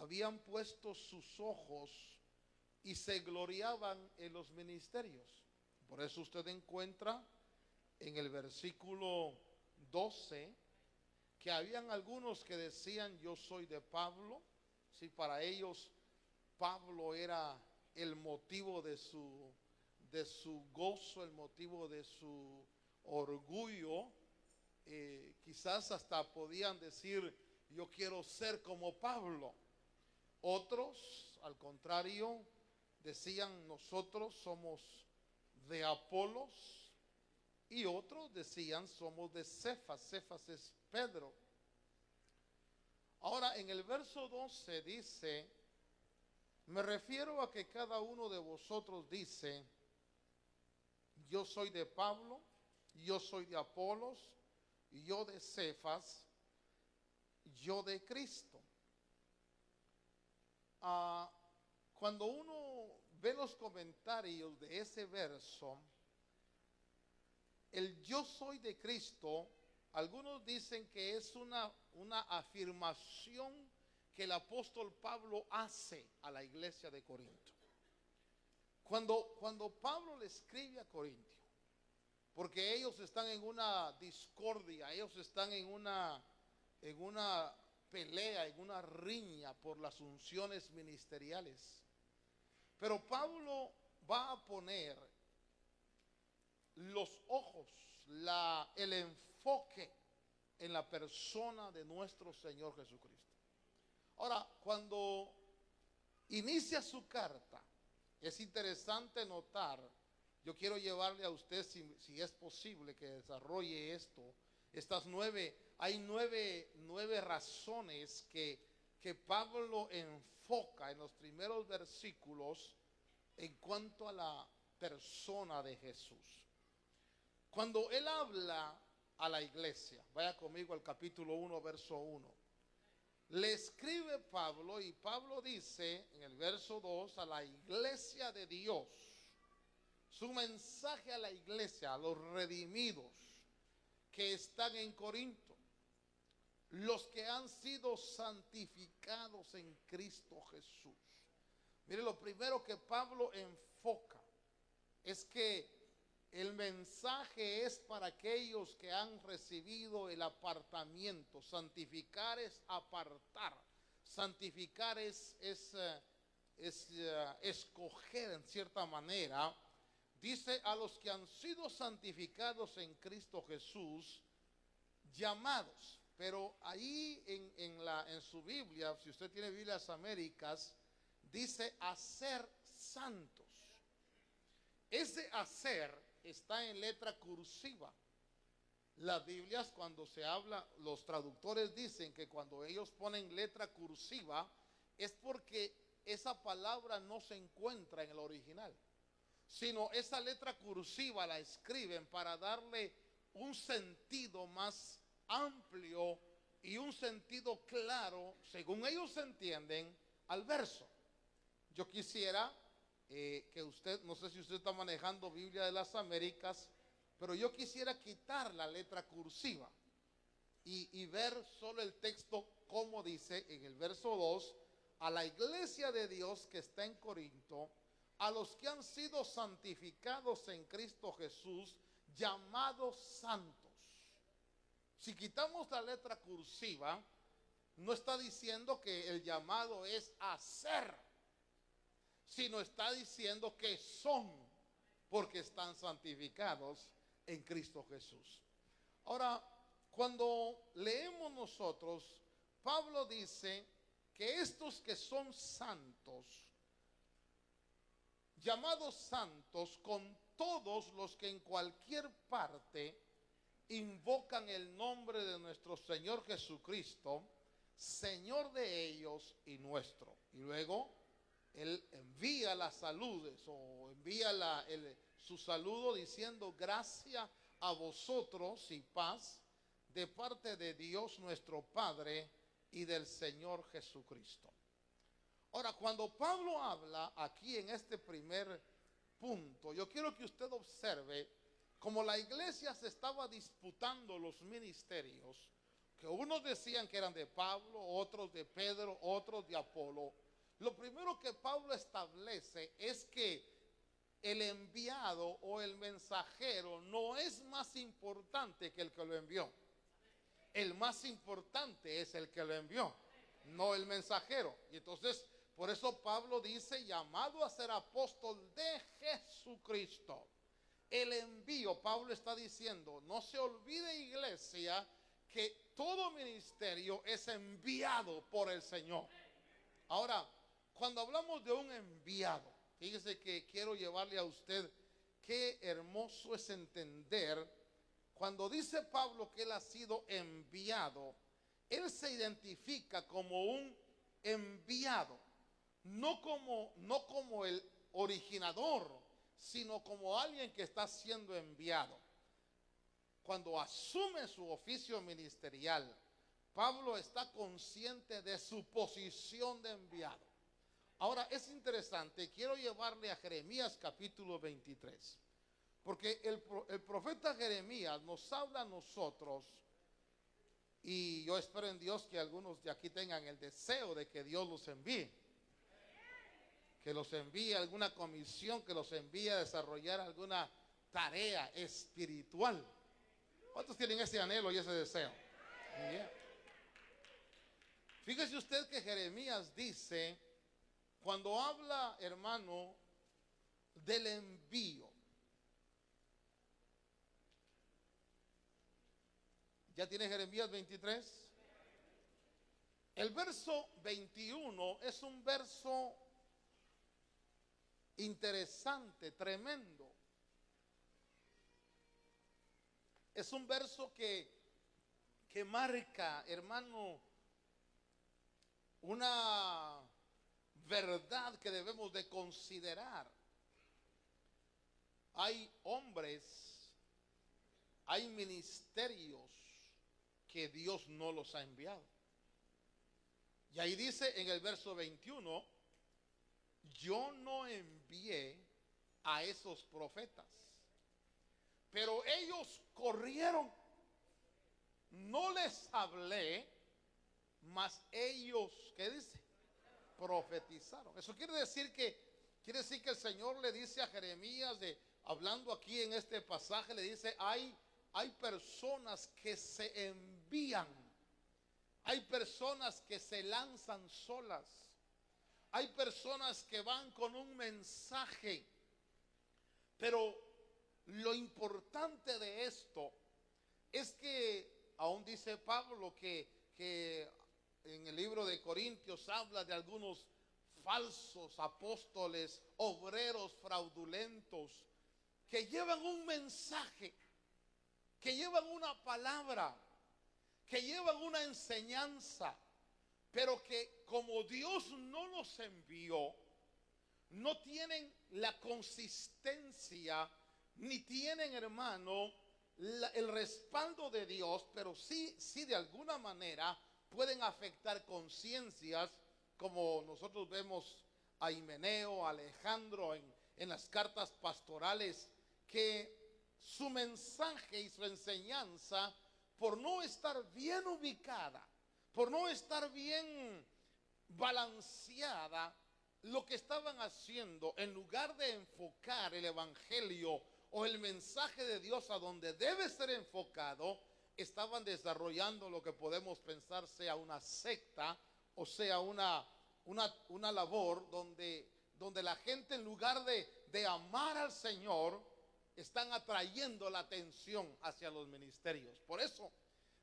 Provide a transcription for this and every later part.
habían puesto sus ojos y se gloriaban en los ministerios. Por eso usted encuentra en el versículo 12 que habían algunos que decían: yo soy de Pablo. Si para ellos Pablo era el motivo de su gozo, el motivo de su orgullo, quizás hasta podían decir: yo quiero ser como Pablo. Otros, al contrario, decían: nosotros somos de Apolos. Y otros decían: somos de Cefas. Cefas es Pedro. Ahora en el verso 12 dice: me refiero a que cada uno de vosotros dice: yo soy de Pablo, yo soy de Apolos, yo de Cefas, yo de Cristo. Cuando uno ve los comentarios de ese verso, el yo soy de Cristo, algunos dicen que es una afirmación que el apóstol Pablo hace a la iglesia de Corinto. Cuando Pablo le escribe a Corintio, porque ellos están en una discordia, ellos están en una pelea, en una riña por las unciones ministeriales. Pero Pablo va a poner los ojos, el enfoque en la persona de nuestro Señor Jesucristo. Ahora, cuando inicia su carta, es interesante notar, yo quiero llevarle a usted, si es posible, que desarrolle hay nueve razones que Pablo enfoca en los primeros versículos en cuanto a la persona de Jesús. Cuando él habla a la iglesia, vaya conmigo al capítulo 1, verso 1. Le escribe Pablo, y Pablo dice en el verso 2: a la iglesia de Dios. Su mensaje a la iglesia, a los redimidos que están en Corinto, los que han sido santificados en Cristo Jesús. Mire, lo primero que Pablo enfoca es que el mensaje es para aquellos que han recibido el apartamiento. Santificar es apartar. Santificar es escoger en cierta manera. Dice: a los que han sido santificados en Cristo Jesús, llamados. Pero ahí en su Biblia, si usted tiene Biblias Américas, dice: hacer santos. Ese hacer está en letra cursiva. Las Biblias, cuando se habla, los traductores dicen que cuando ellos ponen letra cursiva es porque esa palabra no se encuentra en el original, sino esa letra cursiva la escriben para darle un sentido más amplio y un sentido claro, según ellos entienden, al verso. Yo quisiera que usted, no sé si usted está manejando Biblia de las Américas, pero yo quisiera quitar la letra cursiva y ver solo el texto como dice en el verso 2: a la iglesia de Dios que está en Corinto, a los que han sido santificados en Cristo Jesús, llamados santos. Si quitamos la letra cursiva, no está diciendo que el llamado es hacer, sino está diciendo que son, porque están santificados en Cristo Jesús. Ahora, cuando leemos nosotros, Pablo dice que estos que son santos, llamados santos, con todos los que en cualquier parte invocan el nombre de nuestro Señor Jesucristo, Señor de ellos y nuestro. Y luego él envía las saludes, o envía su saludo diciendo: gracia a vosotros y paz de parte de Dios nuestro Padre y del Señor Jesucristo. Ahora, cuando Pablo habla aquí en este primer punto, yo quiero que usted observe como la iglesia se estaba disputando los ministerios, que unos decían que eran de Pablo, otros de Pedro, otros de Apolo, lo primero que Pablo establece es que el enviado o el mensajero no es más importante que el que lo envió. El más importante es el que lo envió, no el mensajero. Y entonces, por eso Pablo dice, llamado a ser apóstol de Jesucristo. El envío, Pablo está diciendo, no se olvide, iglesia, que todo ministerio es enviado por el Señor. Ahora, cuando hablamos de un enviado, fíjese que quiero llevarle a usted qué hermoso es entender. Cuando dice Pablo que él ha sido enviado, él se identifica como un enviado, no como el originador, sino como alguien que está siendo enviado. Cuando asume su oficio ministerial, Pablo está consciente de su posición de enviado. Ahora es interesante, quiero llevarle a Jeremías capítulo 23, porque el profeta Jeremías nos habla a nosotros, y yo espero en Dios que algunos de aquí tengan el deseo de que Dios los envíe, que los envíe a alguna comisión, que los envíe a desarrollar alguna tarea espiritual. ¿Cuántos tienen ese anhelo y ese deseo? Yeah. Fíjese usted que Jeremías dice, cuando habla, hermano, del envío. ¿Ya tiene Jeremías 23? El verso 21 es un verso interesante, tremendo. Es un verso que marca, hermano, una verdad que debemos de considerar. Hay hombres, hay ministerios que Dios no los ha enviado. Y ahí dice en el verso 21, yo no envié a esos profetas, pero ellos corrieron, no les hablé, mas ellos, ¿qué dice? Profetizaron. Eso quiere decir que el Señor le dice a Jeremías, hablando aquí en este pasaje, le dice, hay personas que se envían, hay personas que se lanzan solas, hay personas que van con un mensaje, pero lo importante de esto es que, aún dice Pablo que en el libro de Corintios habla de algunos falsos apóstoles, obreros fraudulentos, que llevan un mensaje, que llevan una palabra, que llevan una enseñanza, pero que como Dios no los envió, no tienen la consistencia, ni tienen, hermano, el respaldo de Dios, pero sí de alguna manera pueden afectar conciencias, como nosotros vemos a Himeneo, a Alejandro en las cartas pastorales, que su mensaje y su enseñanza, por no estar bien ubicada, por no estar bien balanceada, lo que estaban haciendo, en lugar de enfocar el evangelio o el mensaje de Dios a donde debe ser enfocado, estaban desarrollando lo que podemos pensar sea una secta, o sea una labor donde la gente, en lugar de amar al Señor, están atrayendo la atención hacia los ministerios. Por eso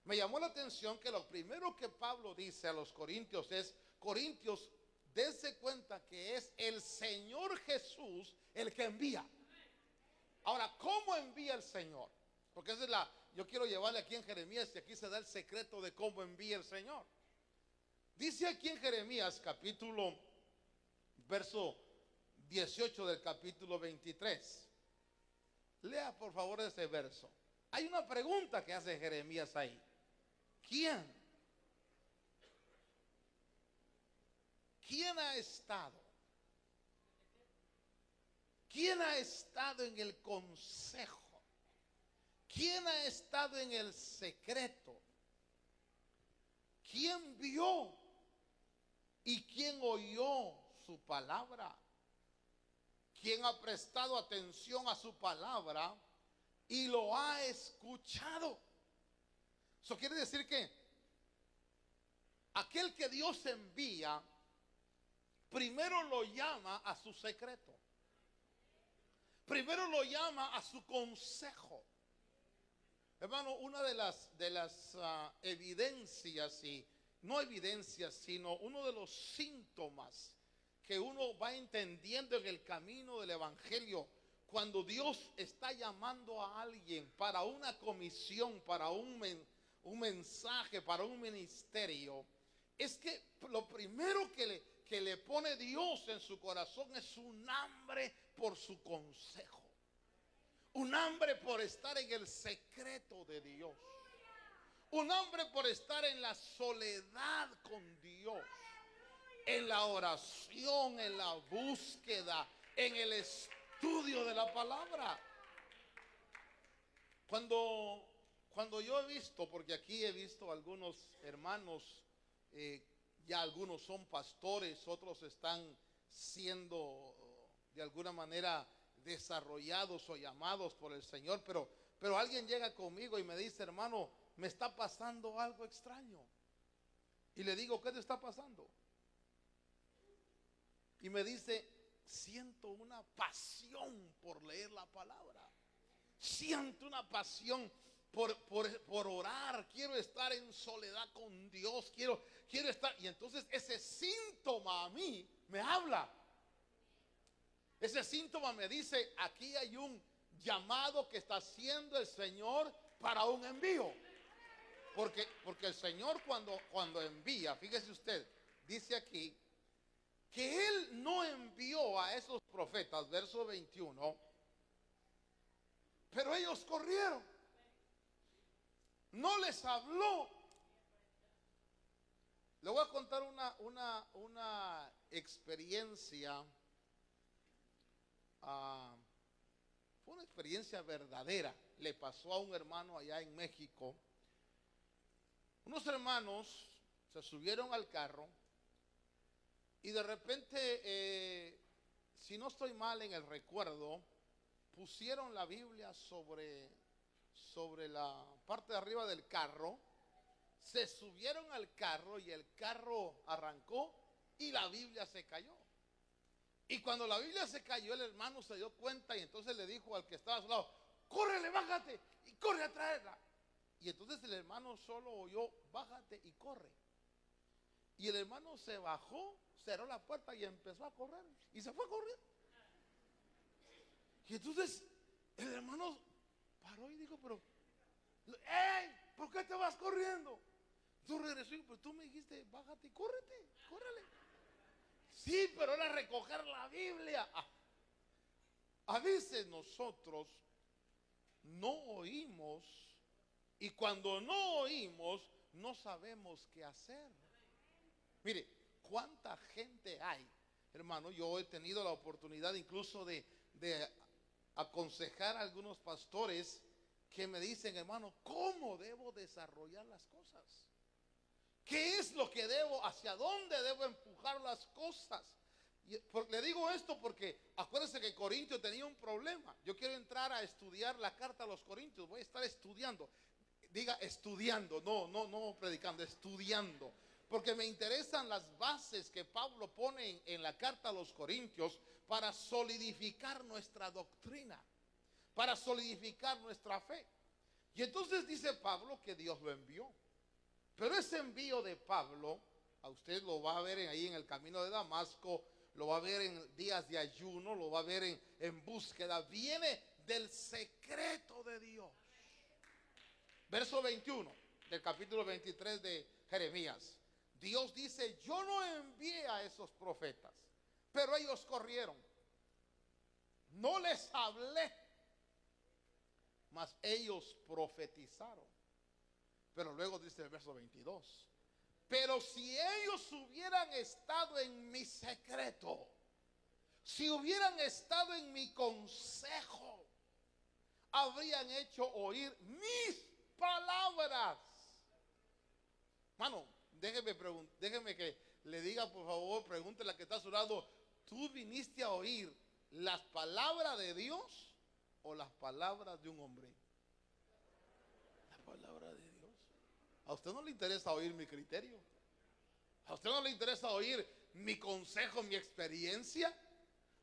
me llamó la atención que lo primero que Pablo dice a los corintios es: Corintios, dense cuenta que es el Señor Jesús el que envía. Ahora, ¿cómo envía el Señor? Porque esa es yo quiero llevarle aquí en Jeremías, y aquí se da el secreto de cómo envía el Señor. Dice aquí en Jeremías verso 18 del capítulo 23. Lea por favor ese verso. Hay una pregunta que hace Jeremías ahí. ¿Quién ha estado? ¿Quién ha estado en el consejo? ¿Quién ha estado en el secreto ¿quién vio y quién oyó su palabra? ¿Quién ha prestado atención a su palabra y lo ha escuchado? Eso quiere decir que aquel que Dios envía, primero lo llama a su secreto. Primero lo llama a su consejo. Hermano, una de las evidencias, y no evidencias, sino uno de los síntomas que uno va entendiendo en el camino del evangelio, cuando Dios está llamando a alguien para una comisión, para un mensaje, para un ministerio, es que lo primero que le pone Dios en su corazón es un hambre por su consejo, un hambre por estar en el secreto de Dios, un hambre por estar en la soledad con Dios, en la oración, en la búsqueda, en el estudio de la palabra. Cuando yo he visto, porque aquí he visto algunos hermanos, ya algunos son pastores, otros están siendo de alguna manera desarrollados o llamados por el Señor, pero alguien llega conmigo y me dice: hermano, me está pasando algo extraño. Y le digo: ¿qué te está pasando? Y me dice: siento una pasión por leer la palabra, siento una pasión por orar, quiero estar en soledad con Dios, quiero estar. Y entonces ese síntoma a mí me habla. Ese síntoma me dice: aquí hay un llamado que está haciendo el Señor para un envío. Porque el Señor cuando envía, fíjese usted, dice aquí que Él no envió a esos profetas, verso 21, pero ellos corrieron. No les habló. Le voy a contar una experiencia. Fue una experiencia verdadera. Le pasó a un hermano allá en México. Unos hermanos se subieron al carro y de repente, si no estoy mal en el recuerdo, pusieron la Biblia sobre la parte de arriba del carro. Se subieron al carro y el carro arrancó y la Biblia se cayó. Y cuando la Biblia se cayó, el hermano se dio cuenta y entonces le dijo al que estaba a su lado: córrele, bájate y corre a traerla. Y entonces el hermano solo oyó: bájate y corre. Y el hermano se bajó, cerró la puerta y empezó a correr. Y se fue a correr. Y entonces el hermano paró y dijo: pero, ¡hey! ¿Por qué te vas corriendo? Tú regresó y pues tú me dijiste: bájate y córrete, córrele. Sí, pero era recoger la Biblia. A veces nosotros no oímos, y cuando no oímos no sabemos qué hacer. Mire, cuánta gente hay, hermano. Yo he tenido la oportunidad incluso de aconsejar a algunos pastores que me dicen: hermano, ¿cómo debo desarrollar las cosas? ¿Qué es lo que debo? ¿Hacia dónde debo empujar las cosas? Le digo esto porque acuérdense que Corintio tenía un problema. Yo quiero entrar a estudiar la carta a los Corintios. Voy a estar estudiando. Diga estudiando, no predicando, estudiando. Porque me interesan las bases que Pablo pone en la carta a los Corintios para solidificar nuestra doctrina, para solidificar nuestra fe. Y entonces dice Pablo que Dios lo envió. Pero ese envío de Pablo, a usted lo va a ver ahí en el camino de Damasco, lo va a ver en días de ayuno, lo va a ver en búsqueda. Viene del secreto de Dios. Verso 21 del capítulo 23 de Jeremías. Dios dice: yo no envié a esos profetas, pero ellos corrieron. No les hablé, mas ellos profetizaron. Pero luego dice el verso 22: pero si ellos hubieran estado en mi secreto, si hubieran estado en mi consejo, habrían hecho oír mis palabras. Mano, déjeme que le diga, por favor, pregúntele a que está a su lado, ¿tú viniste a oír las palabras de Dios o las palabras de un hombre? La palabra de Dios. ¿A usted no le interesa oír mi criterio? ¿A usted no le interesa oír mi consejo, mi experiencia?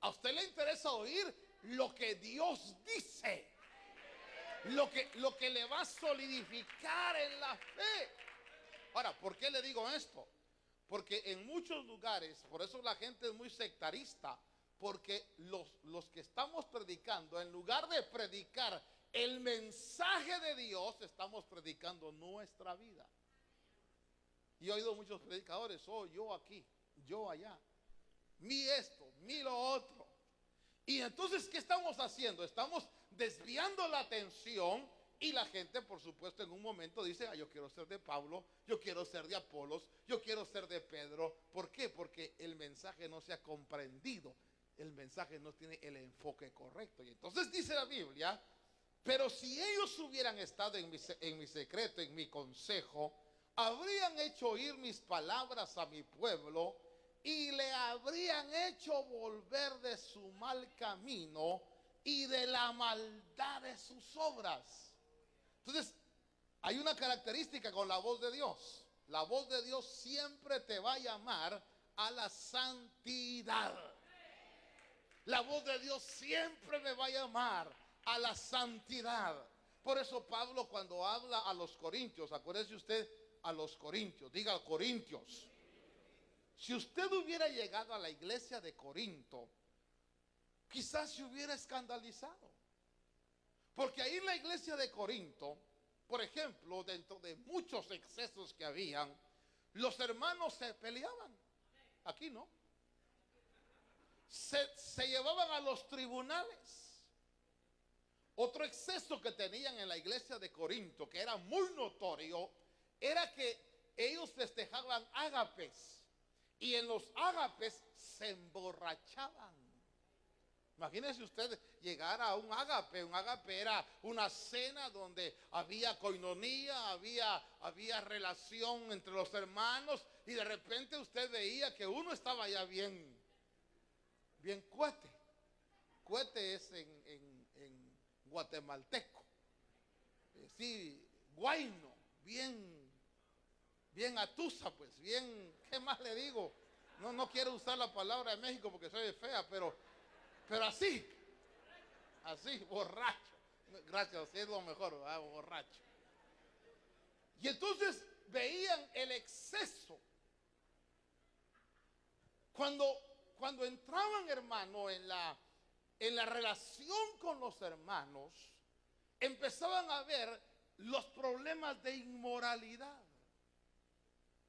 ¿A usted le interesa oír lo que Dios dice? Lo que le va a solidificar en la fe. Ahora, ¿por qué le digo esto? Porque en muchos lugares, por eso la gente es muy sectarista, porque los que estamos predicando, en lugar de predicar el mensaje de Dios, estamos predicando nuestra vida. Y he oído muchos predicadores, yo aquí, yo allá, mi esto, mi lo otro. Y entonces, ¿qué estamos haciendo? Estamos desviando la atención y la gente, por supuesto, en un momento dice, yo quiero ser de Pablo, yo quiero ser de Apolos, yo quiero ser de Pedro. ¿Por qué? Porque el mensaje no se ha comprendido, el mensaje no tiene el enfoque correcto. Y entonces dice la Biblia, pero si ellos hubieran estado en mi secreto, en mi consejo, habrían hecho oír mis palabras a mi pueblo y le habrían hecho volver de su mal camino y de la maldad de sus obras. Entonces, hay una característica con la voz de Dios. La voz de Dios siempre te va a llamar a la santidad. La voz de Dios siempre me va a llamar a la santidad. Por eso Pablo, cuando habla a los corintios, acuérdese usted, a los corintios, diga corintios. Si usted hubiera llegado a la iglesia de Corinto, quizás se hubiera escandalizado. Porque ahí en la iglesia de Corinto, por ejemplo, dentro de muchos excesos que habían, los hermanos se peleaban. Aquí no. Se llevaban a los tribunales. Otro exceso que tenían en la iglesia de Corinto, que era muy notorio, era que ellos festejaban ágapes. Y en los ágapes se emborrachaban. Imagínese usted llegar a un ágape. Un ágape era una cena donde había coinonía, había relación entre los hermanos. Y de repente usted veía que uno estaba ya bien cuete. Cuete es en guatemalteco. Sí, guayno, bien atusa, pues, bien, ¿qué más le digo? No quiero usar la palabra de México porque soy fea, pero así, borracho. Gracias, es lo mejor, ¿verdad? Borracho. Y entonces veían el exceso. Cuando entraban, hermano, en la relación con los hermanos, empezaban a ver los problemas de inmoralidad.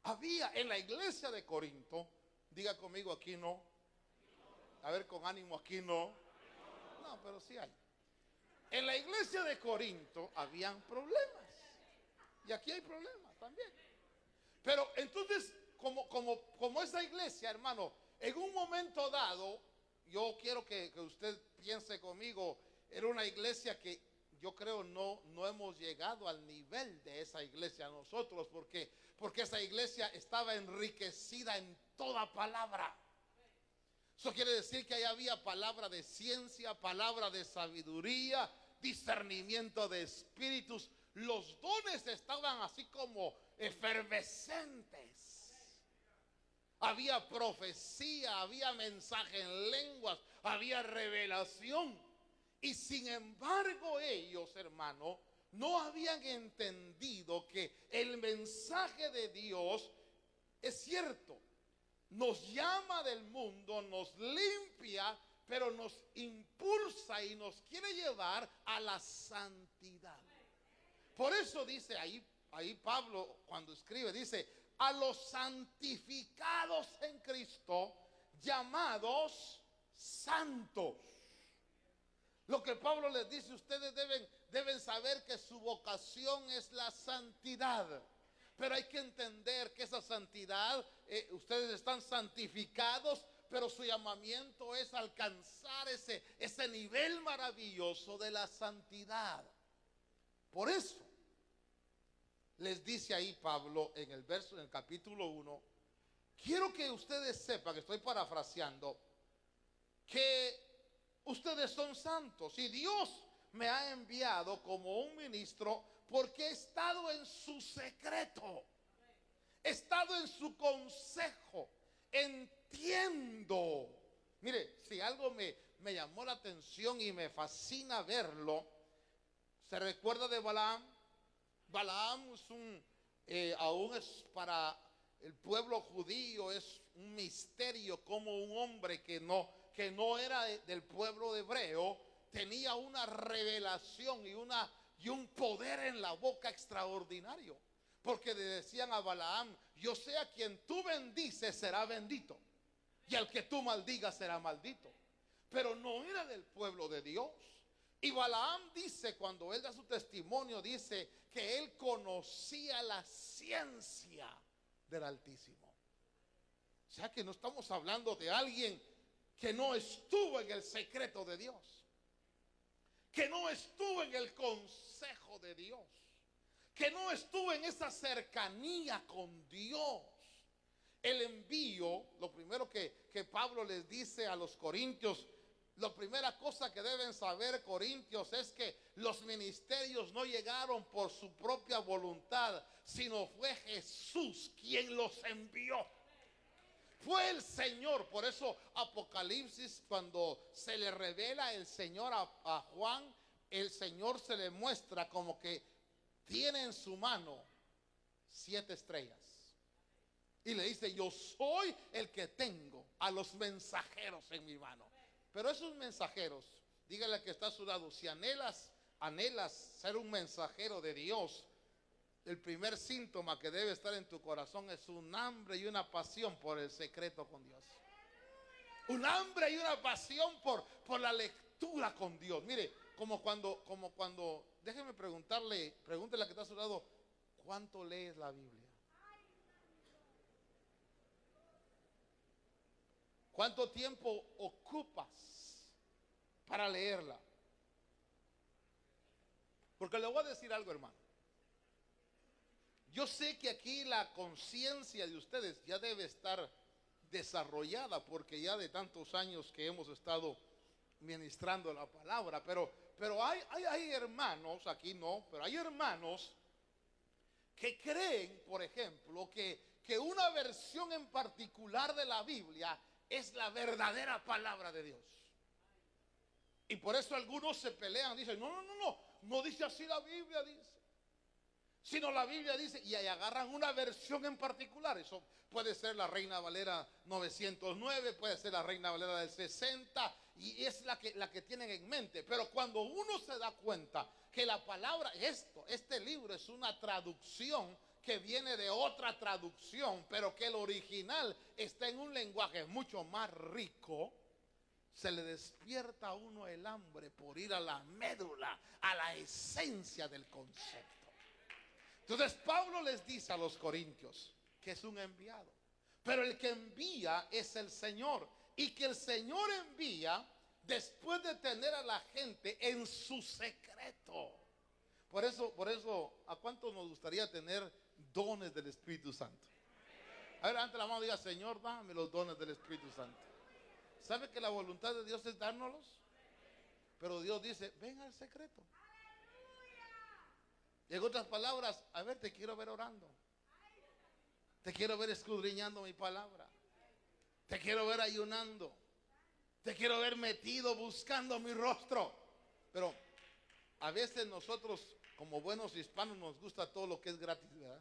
Había en la iglesia de Corinto, diga conmigo, aquí no. A ver, con ánimo, aquí no. No, pero sí hay. En la iglesia de Corinto habían problemas. Y aquí hay problemas también. Pero entonces, como esa iglesia, hermano, en un momento dado, yo quiero que usted piense conmigo, era una iglesia que yo creo no hemos llegado al nivel de esa iglesia nosotros, porque esa iglesia estaba enriquecida en toda palabra. Eso quiere decir que ahí había palabra de ciencia, palabra de sabiduría, discernimiento de espíritus. Los dones estaban así como efervescentes. Había profecía, había mensaje en lenguas, había revelación. Y sin embargo ellos, hermano, no habían entendido que el mensaje de Dios es cierto. Nos llama del mundo, nos limpia, pero nos impulsa y nos quiere llevar a la santidad. Por eso dice ahí Pablo cuando escribe, dice, a los santificados en Cristo, llamados santos. Lo que Pablo les dice, ustedes deben saber que su vocación es la santidad. Pero hay que entender que esa santidad, ustedes están santificados, pero su llamamiento es alcanzar ese nivel maravilloso de la santidad. Por eso, les dice ahí Pablo en el verso, en el capítulo 1, quiero que ustedes sepan, que estoy parafraseando, que ustedes son santos y Dios me ha enviado como un ministro porque he estado en su secreto, he estado en su consejo, entiendo. Mire, si algo me llamó la atención y me fascina verlo, ¿se recuerda de Balaam? Balaam es aún es para el pueblo judío, es un misterio como un hombre que no era del pueblo hebreo, tenía una revelación y un poder en la boca extraordinario. Porque le decían a Balaam, yo sé a quien tú bendices será bendito, y al que tú maldigas será maldito. Pero no era del pueblo de Dios. Y Balaam dice, cuando él da su testimonio, dice que él conocía la ciencia del Altísimo. O sea que no estamos hablando de alguien que no estuvo en el secreto de Dios, que no estuvo en el consejo de Dios, que no estuvo en esa cercanía con Dios. El envío, lo primero que Pablo les dice a los corintios, la primera cosa que deben saber, corintios, es que los ministerios no llegaron por su propia voluntad, sino fue Jesús quien los envió. Fue el Señor. Por eso Apocalipsis, cuando se le revela el Señor a Juan, el Señor se le muestra como que tiene en su mano 7 estrellas. Y le dice, yo soy el que tengo a los mensajeros en mi mano. Pero esos mensajeros, dígale al que está a su lado, si anhelas ser un mensajero de Dios, el primer síntoma que debe estar en tu corazón es un hambre y una pasión por el secreto con Dios. Un hambre y una pasión por la lectura con Dios. Mire, como cuando, déjeme pregúntele al que está a su lado, ¿cuánto lees la Biblia? ¿Cuánto tiempo ocupas para leerla? Porque le voy a decir algo, hermano. Yo sé que aquí la conciencia de ustedes ya debe estar desarrollada, porque ya de tantos años que hemos estado ministrando la palabra, pero hay hermanos, aquí no, pero hay hermanos que creen, por ejemplo, que una versión en particular de la Biblia es la verdadera palabra de Dios. Y por eso algunos se pelean, dicen, no dice así la Biblia, dice. Sino la Biblia dice, y ahí agarran una versión en particular. Eso puede ser la Reina Valera 909, puede ser la Reina Valera del 60, y es la que tienen en mente. Pero cuando uno se da cuenta que la palabra, este libro es una traducción que viene de otra traducción, pero que el original está en un lenguaje mucho más rico, se le despierta a uno el hambre por ir a la médula, a la esencia del concepto. Entonces Pablo les dice a los corintios que es un enviado, pero el que envía es el Señor, y que el Señor envía después de tener a la gente en su secreto. Por eso, ¿a cuánto nos gustaría tener dones del Espíritu Santo? A ver, ante la mano diga, Señor, dame los dones del Espíritu Santo. ¿Sabe que la voluntad de Dios es dárnoslos? Pero Dios dice, ven al secreto. Y en otras palabras, a ver, te quiero ver orando. Te quiero ver escudriñando mi palabra. Te quiero ver ayunando. Te quiero ver metido buscando mi rostro. Pero a veces nosotros, como buenos hispanos, nos gusta todo lo que es gratis, ¿verdad?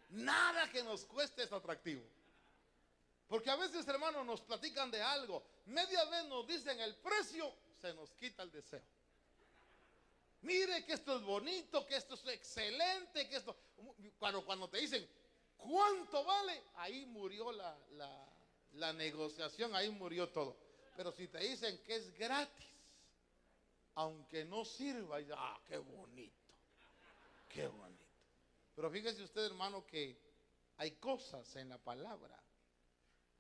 Nada que nos cueste es atractivo. Porque a veces, hermanos, nos platican de algo, media vez nos dicen el precio, se nos quita el deseo. Mire que esto es bonito, que esto es excelente, que esto... Cuando te dicen, ¿cuánto vale? Ahí murió la negociación, ahí murió todo. Pero si te dicen que es gratis, aunque no sirva, qué bonito, qué bonito. Pero fíjese usted, hermano, que hay cosas en la palabra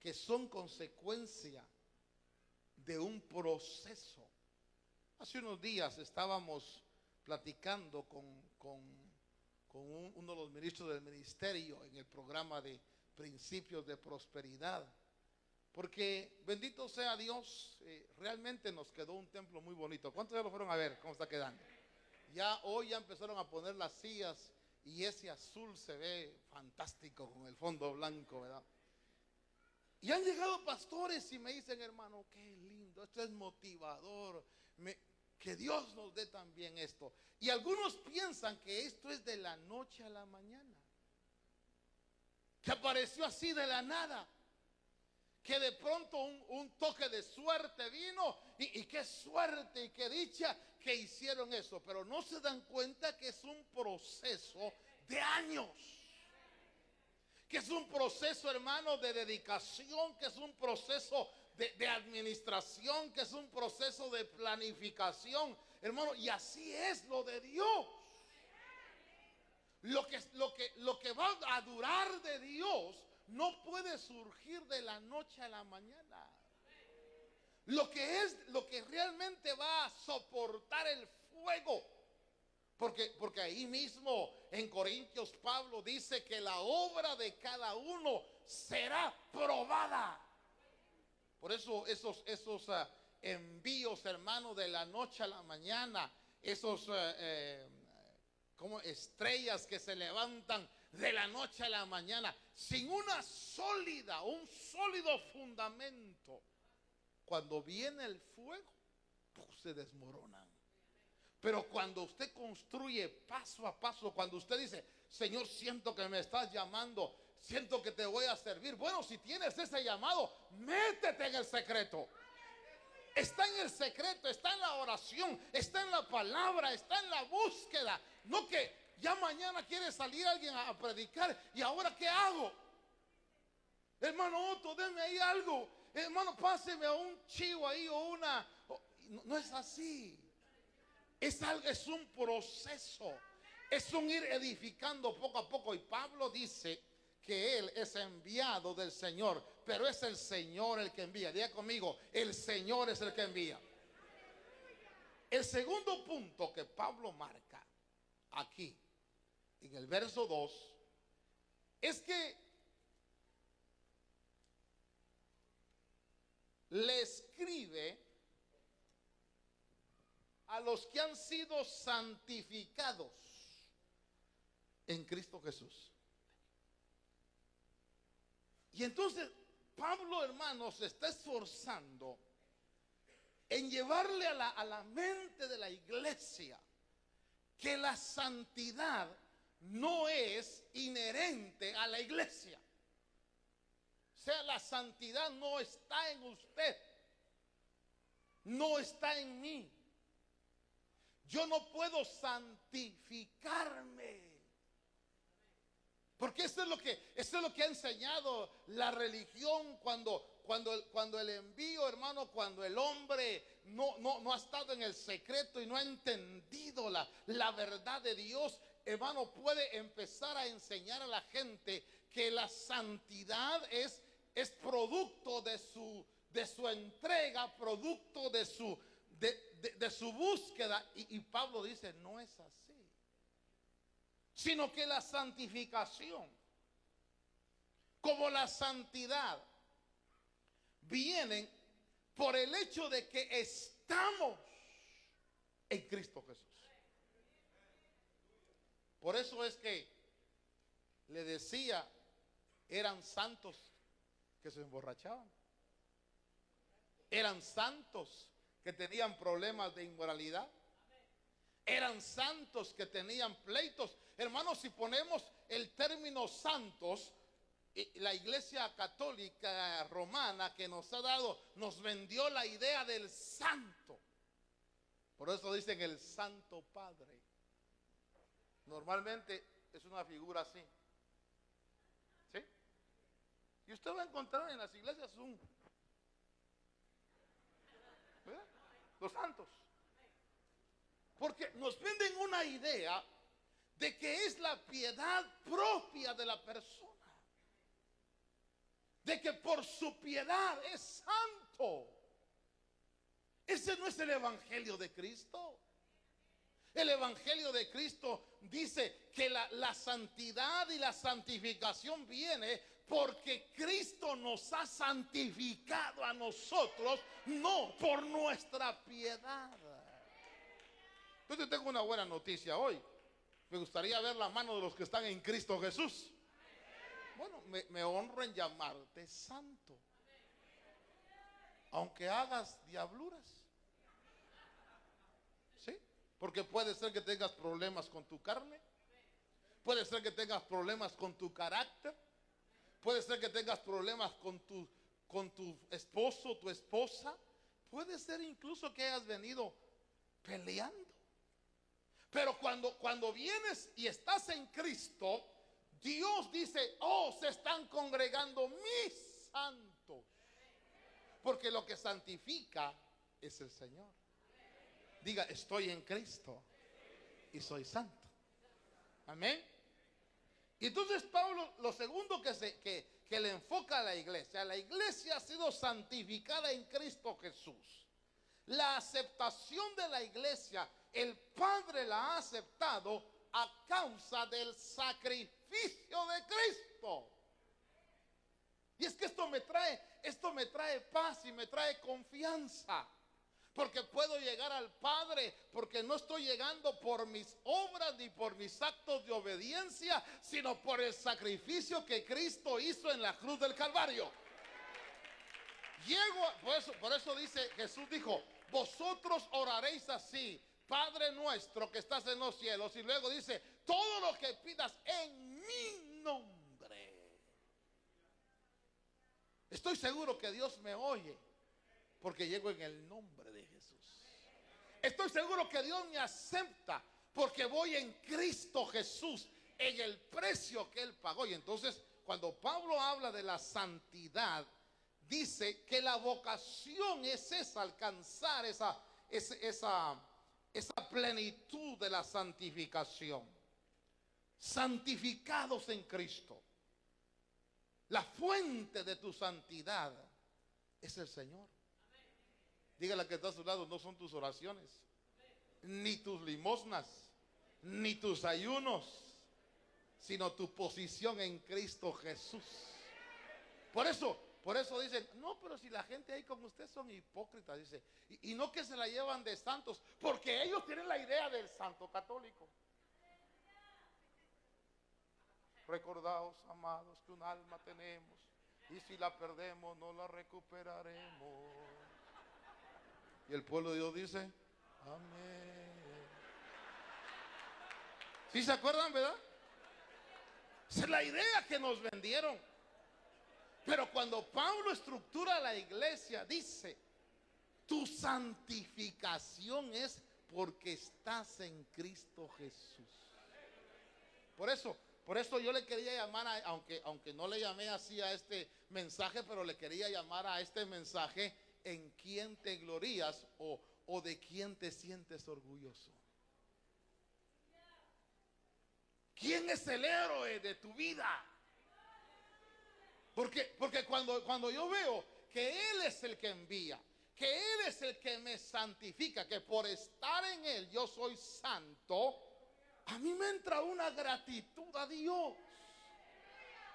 que son consecuencia de un proceso. Hace unos días estábamos platicando con uno de los ministros del ministerio en el programa de Principios de Prosperidad. Porque bendito sea Dios, realmente nos quedó un templo muy bonito. ¿Cuántos ya lo fueron a ver? ¿Cómo está quedando? Ya hoy ya empezaron a poner las sillas y ese azul se ve fantástico con el fondo blanco, ¿verdad? Y han llegado pastores y me dicen, hermano, qué lindo, esto es motivador, que Dios nos dé también esto. Y algunos piensan que esto es de la noche a la mañana, que apareció así de la nada, que de pronto un toque de suerte vino y qué suerte y qué dicha que hicieron eso. Pero no se dan cuenta que es un proceso de años, que es un proceso, hermano, de dedicación, que es un proceso de administración, que es un proceso de planificación, hermano. Y así es lo de Dios. Lo que va a durar de Dios no puede surgir de la noche a la mañana. Lo que realmente va a soportar el fuego. Porque ahí mismo en Corintios Pablo dice que la obra de cada uno será probada. Por eso esos envíos, hermanos, de la noche a la mañana, esos como estrellas que se levantan de la noche a la mañana, sin un sólido fundamento, cuando viene el fuego, se desmoronan. Pero cuando usted construye paso a paso, cuando usted dice, Señor, siento que me estás llamando, siento que te voy a servir. Bueno, si tienes ese llamado, métete en el secreto. Está en el secreto, está en la oración, está en la palabra, está en la búsqueda. No que ya mañana quiere salir alguien a predicar y ahora ¿qué hago? Hermano Otto, denme ahí algo. Hermano, páseme a un chivo ahí o una. No es así. Es un proceso. Es un ir edificando poco a poco. Y Pablo dice que él es enviado del Señor, pero es el Señor el que envía. Diga conmigo, el Señor es el que envía. El segundo punto que Pablo marca aquí en el verso 2 es que le escribe a los que han sido santificados en Cristo Jesús. Y entonces Pablo, hermanos, se está esforzando en llevarle a la mente de la iglesia que la santidad no es inherente a la iglesia. O sea, la santidad no está en usted, no está en mí. Yo no puedo santificarme. Porque eso es lo que ha enseñado la religión cuando el envío, hermano, cuando el hombre no ha estado en el secreto y no ha entendido la verdad de Dios, hermano, puede empezar a enseñar a la gente que la santidad es producto de su entrega, producto de su búsqueda. Y Pablo dice, no es así. Sino que la santificación, como la santidad, vienen por el hecho de que estamos en Cristo Jesús. Por eso es que le decía, eran santos que se emborrachaban, eran santos que tenían problemas de inmoralidad, eran santos que tenían pleitos. Hermanos, si ponemos el término santos, la Iglesia Católica Romana que nos ha dado, nos vendió la idea del santo. Por eso dicen el Santo Padre. Normalmente es una figura así, ¿sí? Y usted va a encontrar en las iglesias los santos. Porque nos venden una idea de que es la piedad propia de la persona, de que por su piedad es santo. Ese no es el evangelio de Cristo. El evangelio de Cristo dice que la santidad y la santificación viene porque Cristo nos ha santificado a nosotros, no por nuestra piedad. Entonces tengo una buena noticia hoy. Me gustaría ver la mano de los que están en Cristo Jesús. Bueno, me honro en llamarte santo, aunque hagas diabluras. ¿Sí? Porque puede ser que tengas problemas con tu carne, puede ser que tengas problemas con tu carácter, puede ser que tengas problemas con tu esposo, tu esposa, puede ser incluso que hayas venido peleando. Pero cuando vienes y estás en Cristo, Dios dice: oh, se están congregando mis santos. Porque lo que santifica es el Señor. Diga: estoy en Cristo y soy santo. Amén. Y entonces Pablo, lo segundo que le enfoca a la iglesia ha sido santificada en Cristo Jesús. La aceptación de la iglesia, el Padre la ha aceptado a causa del sacrificio de Cristo. Y es que esto me trae paz y me trae confianza. Porque puedo llegar al Padre, porque no estoy llegando por mis obras ni por mis actos de obediencia, sino por el sacrificio que Cristo hizo en la cruz del Calvario. Por eso dice, Jesús dijo: vosotros oraréis así: Padre nuestro que estás en los cielos. Y luego dice: todo lo que pidas en mi nombre. Estoy seguro que Dios me oye, porque llego en el nombre de Jesús. Estoy seguro que Dios me acepta, porque voy en Cristo Jesús, en el precio que Él pagó. Y entonces, cuando Pablo habla de la santidad, dice que la vocación es esa, alcanzar esa plenitud de la santificación. Santificados en Cristo. La fuente de tu santidad es el Señor. Dígale a que está a su lado: no son tus oraciones, ni tus limosnas, ni tus ayunos, sino tu posición en Cristo Jesús. Por eso dicen: no, pero si la gente ahí con usted son hipócritas, dice, y no que se la llevan de santos, porque ellos tienen la idea del santo católico. Recordaos, amados, que un alma tenemos, y si la perdemos no la recuperaremos. Y el pueblo de Dios dice: amén. ¿Sí se acuerdan, verdad? Esa es la idea que nos vendieron. Pero cuando Pablo estructura la iglesia, dice: tu santificación es porque estás en Cristo Jesús. Por eso yo le quería llamar, aunque no le llamé así a este mensaje, pero le quería llamar a este mensaje: ¿en quién te glorías o de quién te sientes orgulloso? ¿Quién es el héroe de tu vida? Porque cuando yo veo que Él es el que envía, que Él es el que me santifica, que por estar en Él yo soy santo, a mí me entra una gratitud a Dios.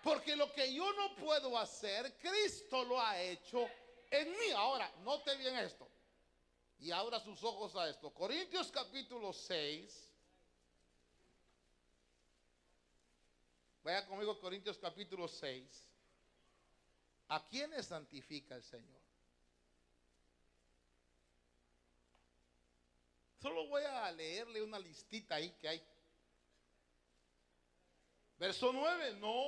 Porque lo que yo no puedo hacer, Cristo lo ha hecho en mí. Ahora, note bien esto y abra sus ojos a esto. Corintios capítulo 6. Vaya conmigo, Corintios capítulo 6. ¿A quiénes santifica el Señor? Solo voy a leerle una listita ahí que hay. Verso 9: ¿no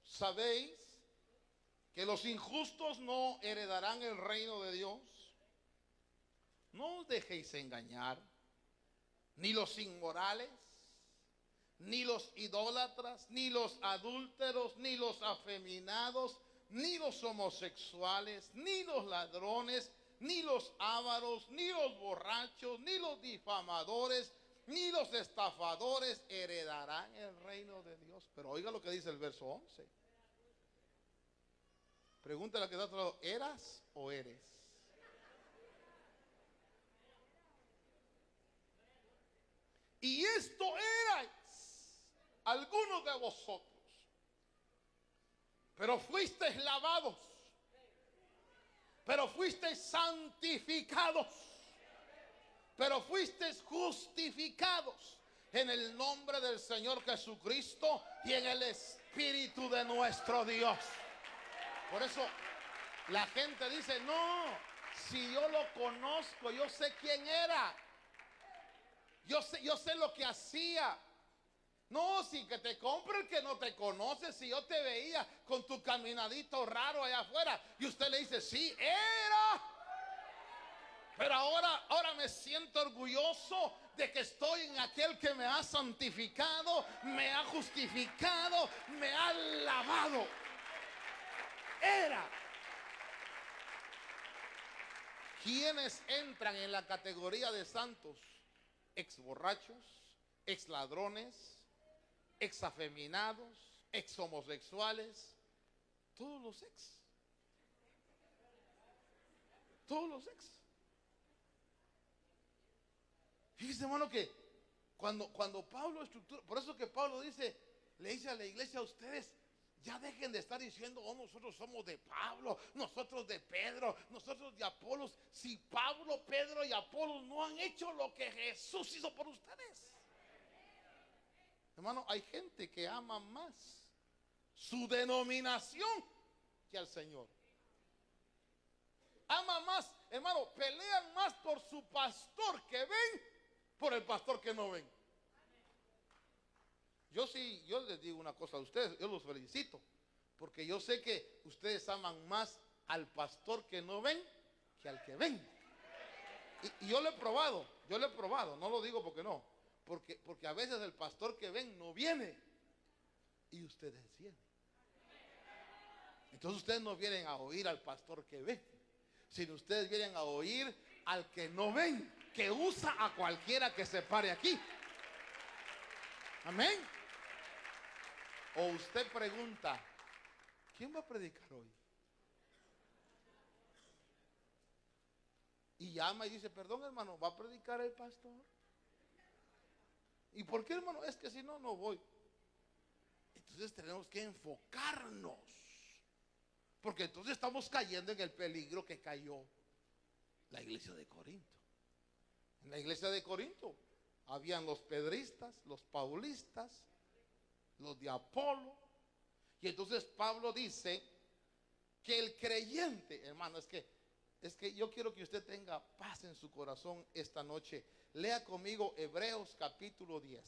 sabéis que los injustos no heredarán el reino de Dios? No os dejéis engañar, ni los inmorales, ni los idólatras, ni los adúlteros, ni los afeminados, ni los homosexuales, ni los ladrones, ni los ávaros, ni los borrachos, ni los difamadores, ni los estafadores heredarán el reino de Dios. Pero oiga lo que dice el verso 11. Pregúntale a que está a otro lado: ¿eras o eres? esto erais algunos de vosotros, pero fuisteis lavados, pero fuisteis santificados, pero fuisteis justificados en el nombre del Señor Jesucristo y en el Espíritu de nuestro Dios. Por eso la gente dice, no, si yo lo conozco, yo sé quién era, yo sé lo que hacía. No, si que te compre el que no te conoce. Si yo te veía con tu caminadito raro allá afuera y usted le dice, sí, era. Pero ahora me siento orgulloso de que estoy en aquel que me ha santificado, me ha justificado, me ha lavado. Era. ¿Quiénes entran en la categoría de santos? Ex borrachos, ex ladrones, ex afeminados, ex homosexuales, todos los ex. Todos los ex. Fíjese, hermano, que cuando Pablo estructura, por eso que Pablo dice, le dice a la iglesia, a ustedes ya dejen de estar diciendo, oh, nosotros somos de Pablo, nosotros de Pedro, nosotros de Apolos. Si Pablo, Pedro y Apolos no han hecho lo que Jesús hizo por ustedes. Hermano, hay gente que ama más su denominación que al Señor. Ama más, hermano, pelean más por su pastor que ven, por el pastor que no ven. Yo les digo una cosa a ustedes, yo los felicito, porque yo sé que ustedes aman más al pastor que no ven que al que ven. Y yo lo he probado, no lo digo porque no. Porque a veces el pastor que ven no viene y ustedes vienen. Entonces ustedes no vienen a oír al pastor que ven, sino ustedes vienen a oír al que no ven, que usa a cualquiera que se pare aquí. Amén. O usted pregunta, ¿quién va a predicar hoy? Y llama y dice, perdón, hermano, ¿va a predicar el pastor? ¿Y por qué, hermano? Es que si no, no voy. Entonces tenemos que enfocarnos, porque entonces estamos cayendo en el peligro que cayó la iglesia de Corinto. En la iglesia de Corinto habían los pedristas, los paulistas, los de Apolo. Y entonces Pablo dice que el creyente, hermano, es que yo quiero que usted tenga paz en su corazón esta noche. Lea conmigo Hebreos capítulo 10.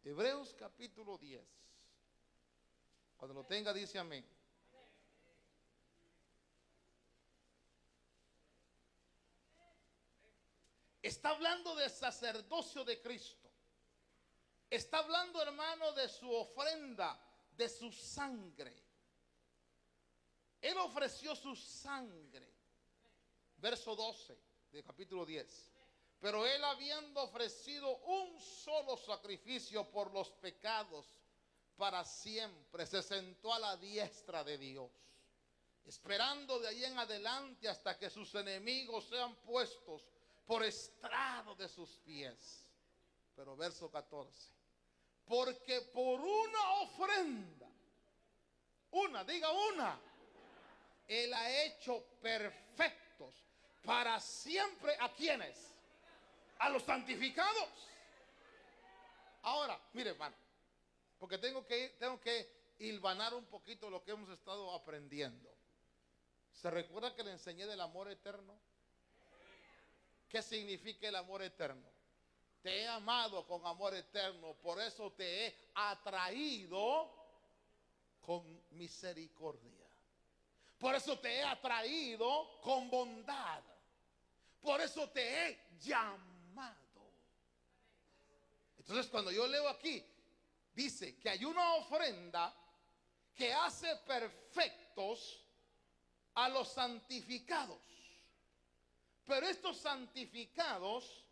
Hebreos capítulo 10. Cuando lo tenga dice amén. Está hablando del sacerdocio de Cristo. Está hablando, hermano, de su ofrenda, de su sangre. Él ofreció su sangre. Verso 12 del capítulo 10. Pero él, habiendo ofrecido un solo sacrificio por los pecados para siempre, se sentó a la diestra de Dios, esperando de ahí en adelante hasta que sus enemigos sean puestos por estrado de sus pies. Pero verso 14. Porque por una ofrenda, diga una, él ha hecho perfectos para siempre. ¿A quiénes? A los santificados. Ahora, mire, hermano, porque tengo que hilvanar un poquito lo que hemos estado aprendiendo. ¿Se recuerda que le enseñé del amor eterno? ¿Qué significa el amor eterno? Te he amado con amor eterno, por eso te he atraído con misericordia. Por eso te he atraído con bondad. Por eso te he llamado. Entonces, cuando yo leo aquí, dice que hay una ofrenda que hace perfectos a los santificados. Pero estos santificados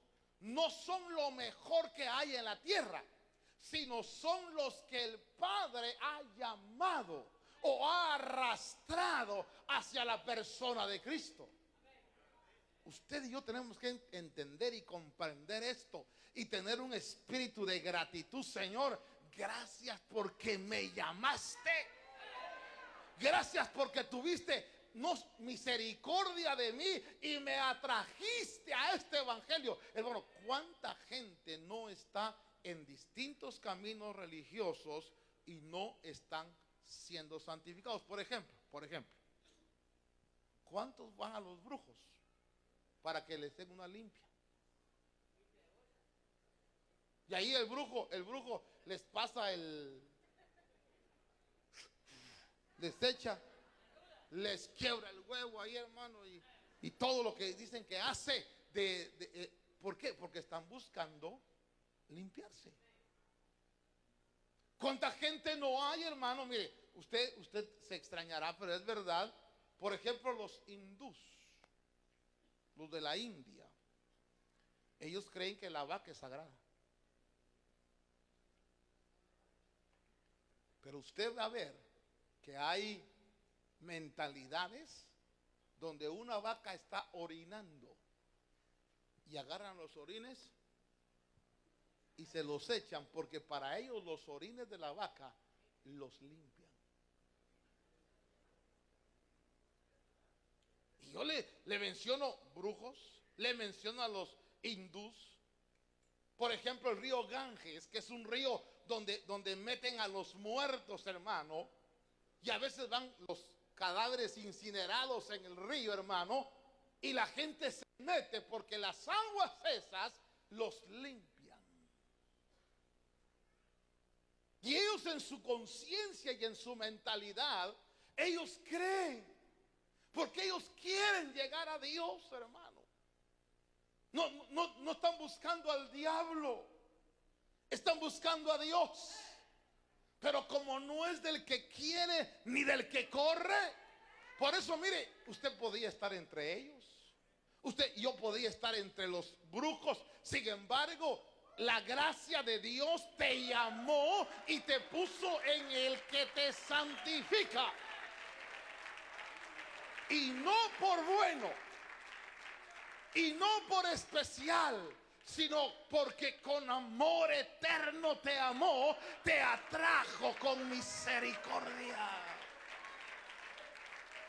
no son lo mejor que hay en la tierra, sino son los que el Padre ha llamado o ha arrastrado hacia la persona de Cristo. usted y yo tenemos que entender y comprender esto y tener un espíritu de gratitud. Señor, gracias porque me llamaste. Gracias porque tuviste misericordia de mí y me atrajiste a este evangelio. Hermano, ¿cuánta gente no está en distintos caminos religiosos y no están siendo santificados? Por ejemplo, ¿cuántos van a los brujos para que les den una limpia? Y ahí el brujo les pasa les echa, les quiebra el huevo ahí, hermano, y todo lo que dicen que hace. ¿Por qué? Porque están buscando limpiarse. ¿Cuánta gente no hay, hermano? Mire, usted se extrañará, pero es verdad. Por ejemplo, los hindús, los de la India, ellos creen que la vaca es sagrada. Pero usted va a ver que hay mentalidades donde una vaca está orinando y agarran los orines y se los echan, porque para ellos los orines de la vaca los limpian. Y yo le menciono brujos, le menciono a los hindús. Por ejemplo, el río Ganges, que es un río donde meten a los muertos, hermano, y a veces van los cadáveres incinerados en el río, hermano, y la gente se mete porque las aguas esas los limpian. Y ellos en su conciencia y en su mentalidad, ellos creen, porque ellos quieren llegar a Dios, hermano. No están buscando al diablo, están buscando a Dios. Pero como no es del que quiere ni del que corre, por eso mire, usted podía estar entre ellos, yo podía estar entre los brujos. Sin embargo, la gracia de Dios te llamó y te puso en el que te santifica, y no por bueno y no por especial, sino porque con amor eterno te amó, te atrajo con misericordia.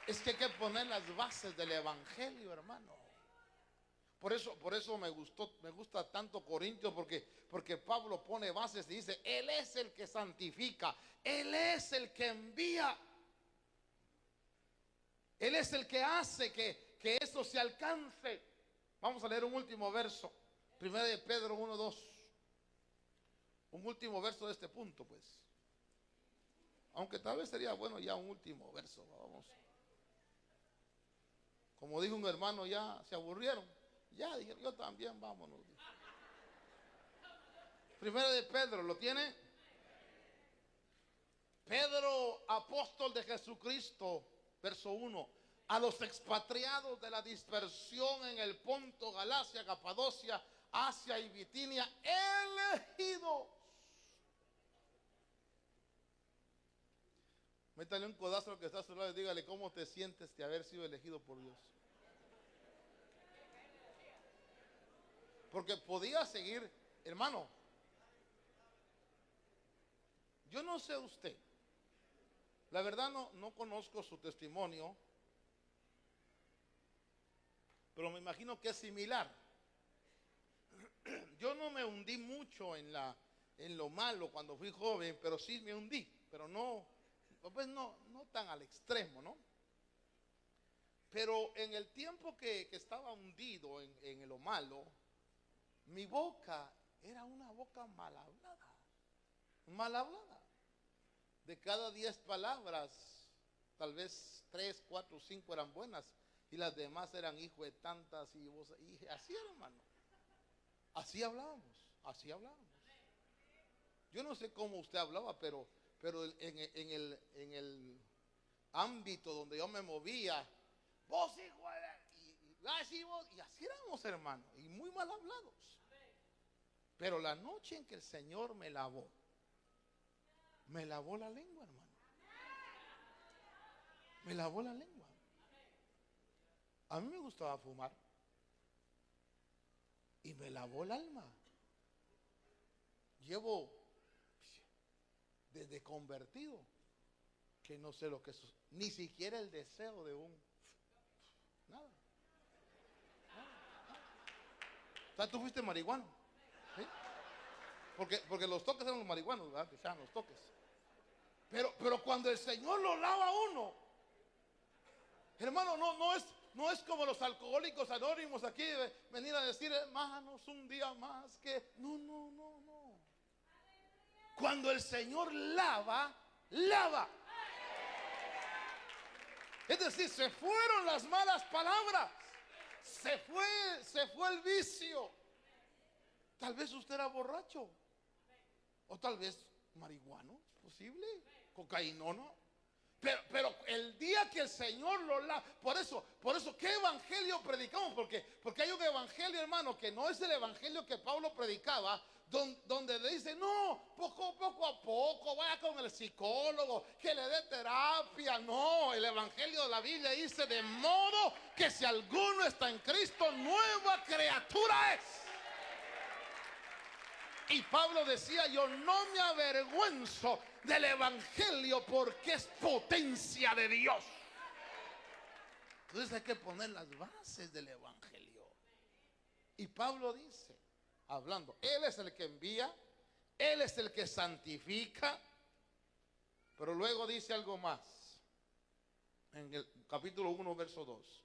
Es que hay que poner las bases del evangelio, hermano. Por eso me gusta tanto Corintios, porque Pablo pone bases y dice: Él es el que santifica, Él es el que envía, Él es el que hace que esto se alcance. Vamos a leer un último verso, 1 de Pedro 1:2. Un último verso de este punto, pues. Aunque tal vez sería bueno ya un último verso. Vamos. Como dijo un hermano, ya se aburrieron. Ya dijeron, yo también, vámonos. 1 de Pedro, ¿lo tiene? Pedro, apóstol de Jesucristo, verso 1. A los expatriados de la dispersión en el Ponto, Galacia, Capadocia, Asia y Bitinia, elegidos. Métale un codazo al que está a su lado y dígale: ¿cómo te sientes de haber sido elegido por Dios? Porque podía seguir, hermano. Yo no sé usted, la verdad no conozco su testimonio, pero me imagino que es similar. Yo no me hundí mucho en lo malo cuando fui joven, pero sí me hundí, pero no tan al extremo, ¿no? Pero en el tiempo que estaba hundido en lo malo, mi boca era una boca mal hablada. De cada 10 palabras, tal vez 3, 4, 5 eran buenas, y las demás eran hijo de tantas y así, hermano. Así hablábamos. Yo no sé cómo usted hablaba, pero en el ámbito donde yo me movía, vos hijo y así éramos, hermano, y muy mal hablados. Pero la noche en que el Señor me lavó la lengua, hermano. Me lavó la lengua. A mí me gustaba fumar. y me lavó el alma. Llevo desde convertido que no sé lo que es, ni siquiera el deseo de nada. O sea, tú fuiste marihuano, ¿sí? Porque los toques eran los marihuanos, ¿verdad? Que sean los toques. Pero cuando el Señor lo lava a uno, hermano, no es como los alcohólicos anónimos aquí, venir a decir, hermanos, un día más que... No. Cuando el Señor lava. Es decir, se fueron las malas palabras, se fue el vicio. Tal vez usted era borracho, o tal vez marihuano, posible, cocainóno. Pero el día que el Señor lo lava, por eso, ¿qué evangelio predicamos? Porque hay un evangelio, hermano, que no es el evangelio que Pablo predicaba, donde le dice, no, poco a poco, vaya con el psicólogo, que le dé terapia. No, el evangelio de la Biblia dice, de modo que si alguno está en Cristo, nueva criatura es. Y Pablo decía, yo no me avergüenzo del evangelio porque es potencia de Dios. Entonces hay que poner las bases del evangelio. Y Pablo dice, hablando, Él es el que envía, Él es el que santifica, pero luego dice algo más. En el capítulo 1, verso 2.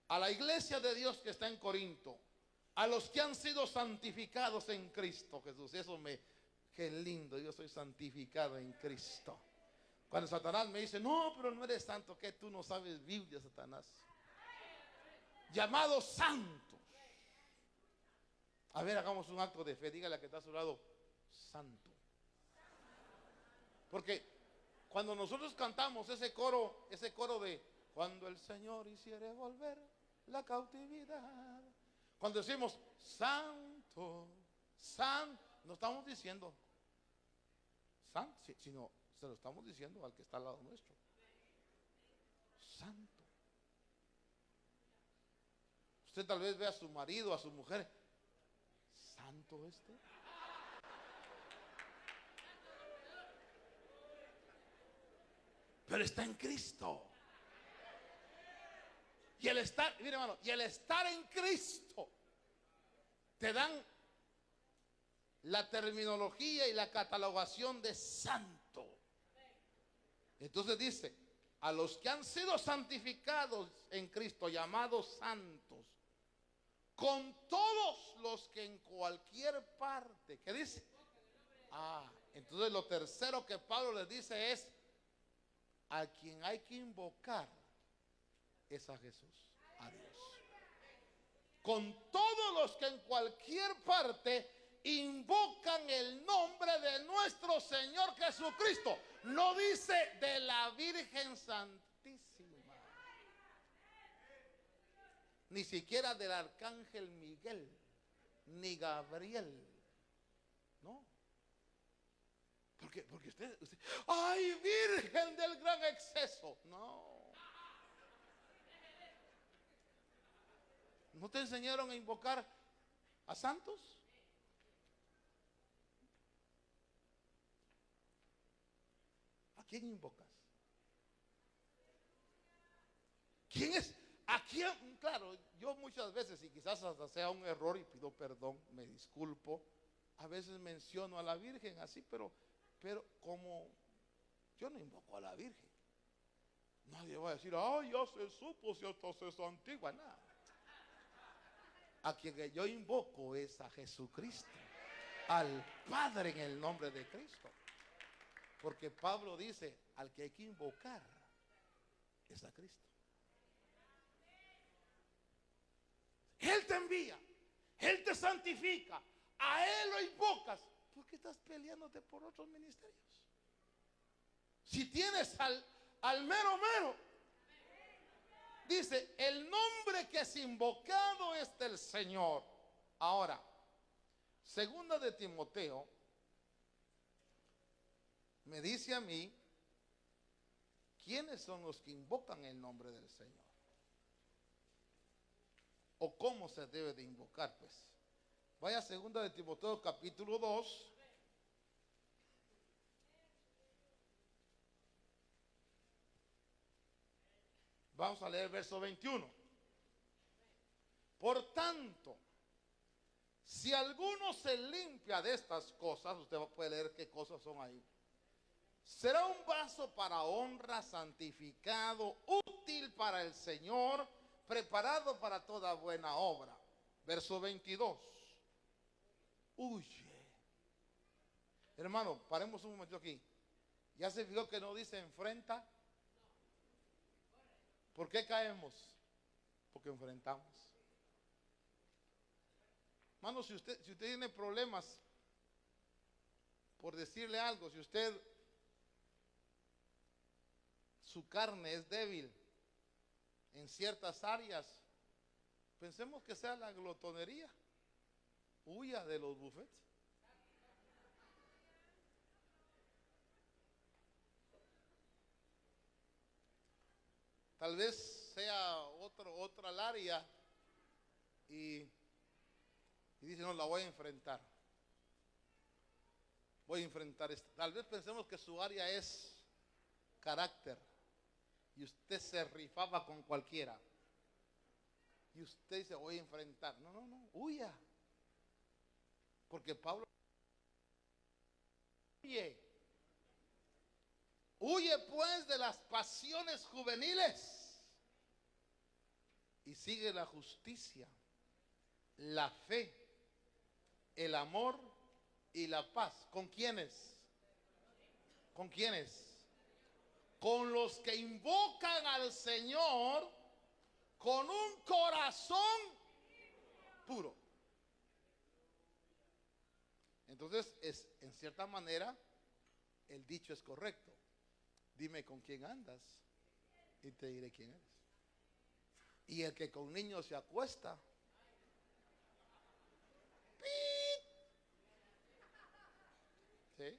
A la iglesia de Dios que está en Corinto, a los que han sido santificados en Cristo Jesús. Qué lindo, yo soy santificado en Cristo. Cuando Satanás me dice, no, pero no eres santo, que tú no sabes Biblia, Satanás. Llamados santos. A ver, hagamos un acto de fe. Dígale a que está a su lado, santo. Porque cuando nosotros cantamos ese coro de cuando el Señor hiciere volver la cautividad, cuando decimos santo, no estamos diciendo santo, sino se lo estamos diciendo al que está al lado nuestro. Santo. Usted tal vez ve a su marido, a su mujer, santo este. Pero está en Cristo. Y el estar, mire hermano, y el estar en Cristo te dan la terminología y la catalogación de santo. Entonces dice, a los que han sido santificados en Cristo, llamados santos, con todos los que en cualquier parte, ¿qué dice? Entonces lo tercero que Pablo les dice es, a quien hay que invocar es a Jesús, a Dios. Con todos los que en cualquier parte invocan el nombre de nuestro Señor Jesucristo. No dice de la Virgen Santísima, ni siquiera del Arcángel Miguel, ni Gabriel. No. Porque usted, ¡ay, Virgen del gran exceso! No. ¿No te enseñaron a invocar a santos? ¿A quién invocas? ¿Quién es? ¿A quién? Claro, yo muchas veces, y quizás hasta sea un error y pido perdón, me disculpo, a veces menciono a la Virgen así, pero como yo no invoco a la Virgen, nadie va a decir, ay, ya se supo si hasta se santigua, nada. A quien yo invoco es a Jesucristo, al Padre en el nombre de Cristo. Porque Pablo dice, al que hay que invocar es a Cristo. Él te envía, Él te santifica, a Él lo invocas. ¿Por qué estás peleándote por otros ministerios? Si tienes al mero, dice, el nombre que es invocado es del Señor. Ahora, segunda de Timoteo, me dice a mí, ¿quiénes son los que invocan el nombre del Señor? o cómo se debe de invocar, pues. Vaya a 2 de Timoteo capítulo 2. Vamos a leer el verso 21. Por tanto, si alguno se limpia de estas cosas, usted puede leer qué cosas son ahí. Será un vaso para honra, santificado, útil para el Señor, preparado para toda buena obra. Verso 22. Huye. Hermano, paremos un momento aquí. ¿Ya se fijó que no dice enfrenta? ¿Por qué caemos? Porque enfrentamos. Hermano, si usted tiene problemas, por decirle algo, si su carne es débil en ciertas áreas, pensemos que sea la glotonería. Huya de los buffets. Tal vez sea otra área y dice, no, la voy a enfrentar. Voy a enfrentar esto. Tal vez pensemos que su área es carácter y usted se rifaba con cualquiera. Y usted dice, voy a enfrentar. No, huya. Porque Pablo huye. Huye pues de las pasiones juveniles y sigue la justicia, la fe, el amor y la paz. ¿Con quiénes? ¿Con quiénes? Con los que invocan al Señor con un corazón puro. Entonces, en cierta manera, el dicho es correcto. Dime con quién andas y te diré quién eres. Y el que con niños se acuesta, ¿sí?